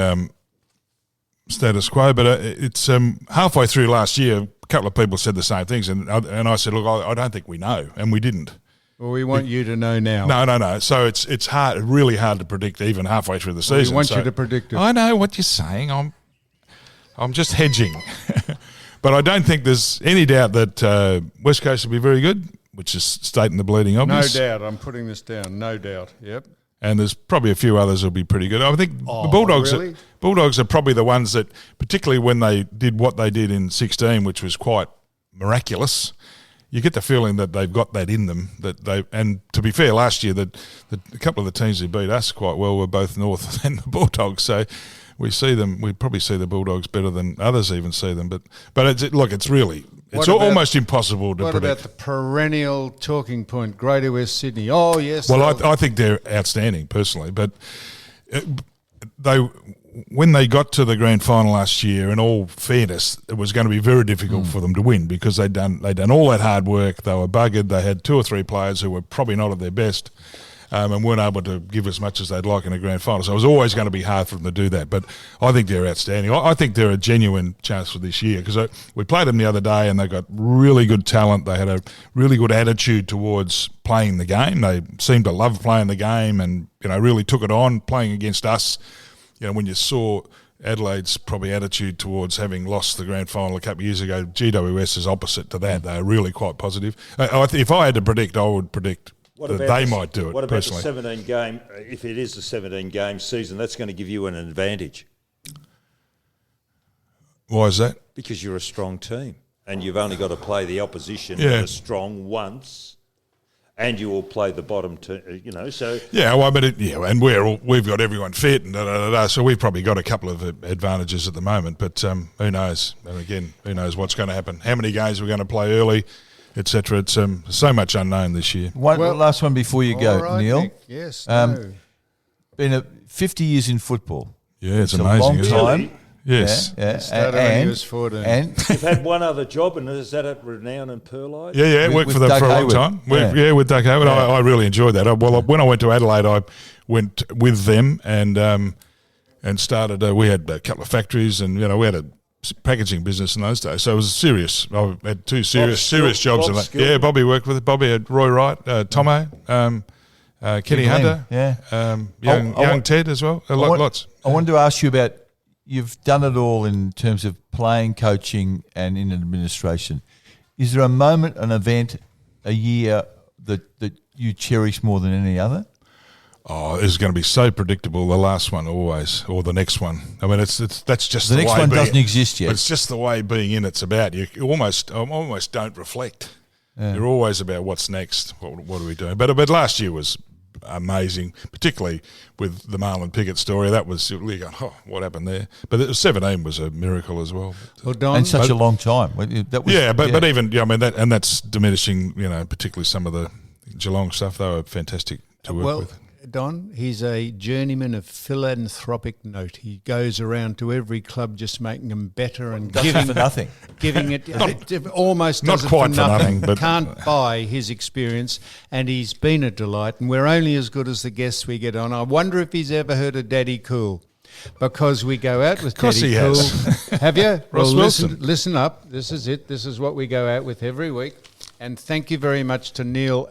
status quo, but it's halfway through last year, a couple of people said the same things, and I said, look, I don't think we know, and we didn't. Well, we want you to know now. No. So it's hard, really hard to predict even halfway through the season. We want you to predict it. I know what you're saying. I'm just hedging. But I don't think there's any doubt that West Coast will be very good, which is stating the bleeding No obvious. doubt. I'm putting this down. No doubt. Yep. And there's probably a few others will be pretty good. I think the really? Bulldogs are probably the ones that, particularly when they did what they did in 16, which was quite miraculous, you get the feeling that they've got that in them. And to be fair, last year that a couple of the teams who beat us quite well were both North and the Bulldogs. So we probably see the Bulldogs better than others even see them. But it's really almost impossible to What predict. about the perennial talking point, Greater West Sydney? Oh, yes. Well, I think they're outstanding personally, but when they got to the grand final last year, in all fairness, it was going to be very difficult for them to win because they'd done all that hard work. They were buggered. They had 2 or 3 players who were probably not at their best. And weren't able to give as much as they'd like in a grand final. So it was always going to be hard for them to do that. But I think they're outstanding. I think they're a genuine chance for this year because we played them the other day and they got really good talent. They had a really good attitude towards playing the game. They seemed to love playing the game and really took it on, playing against us. When you saw Adelaide's probably attitude towards having lost the grand final a couple of years ago, GWS is opposite to that. They're really quite positive. If I had to predict, I would predict that they might do it. What about personally. the 17 game? If it is a 17 game season, that's going to give you an advantage Why is that? because you're a strong team and you've only got to play the opposition Yeah. that are strong once, and you will play the bottom two. So Yeah, well, and we've got everyone fit and so we've probably got a couple of advantages at the moment. But who knows? And again, who knows what's going to happen? How many games we're going to play early, etc. It's so much unknown this year. Last one before you go, All right, Neil. Nick. Yes. Been 50 years in football. Yeah, it's It's amazing. a long isn't it? time. Yes. Yeah. Started when he was 14. And you've had one other job, and is that at Renown and Perlite? Yeah, With- worked with for them Doug for a long Hayward. time. Yeah. With Doug Hayward. I really enjoyed that. When I went to Adelaide, I went with them and started. We had a couple of factories, and we had a packaging business in those days. So it was serious. I had two serious jobs. Bob in that. Skill. Yeah, Bobby worked with it. Bobby had Roy Wright, Tomo, Kenny Glenn, Hunter, yeah. young Ted as well. Lots. I wanted to ask you about, you've done it all in terms of playing, coaching and in administration. Is there a moment, an event, a year that you cherish more than any other? Oh, it's going to be so predictable. The last one always, or the next one. I mean, that's just The the next way one being- doesn't exist yet. It's just the way being in it's about. You almost don't reflect. You're always about what's next. What are we doing? But last year was amazing, particularly with the Marlon Pickett story. That was, you're going, what happened there? But 17 was a miracle as well. Well, Don, And such a long time. That was, But even that's diminishing. Particularly some of the Geelong stuff. They were fantastic to work with. Don, he's a journeyman of philanthropic note. He goes around to every club just making them better and giving for nothing. giving it almost Not does it quite for for nothing. nothing, but- Can't buy his experience, and he's been a delight, and we're only as good as the guests we get on. I wonder if he's ever heard of Daddy Cool, because we go out with course Daddy he Cool. has. Have you? Ross Wilson. Listen up. This is it. This is what we go out with every week. And thank you very much to Neil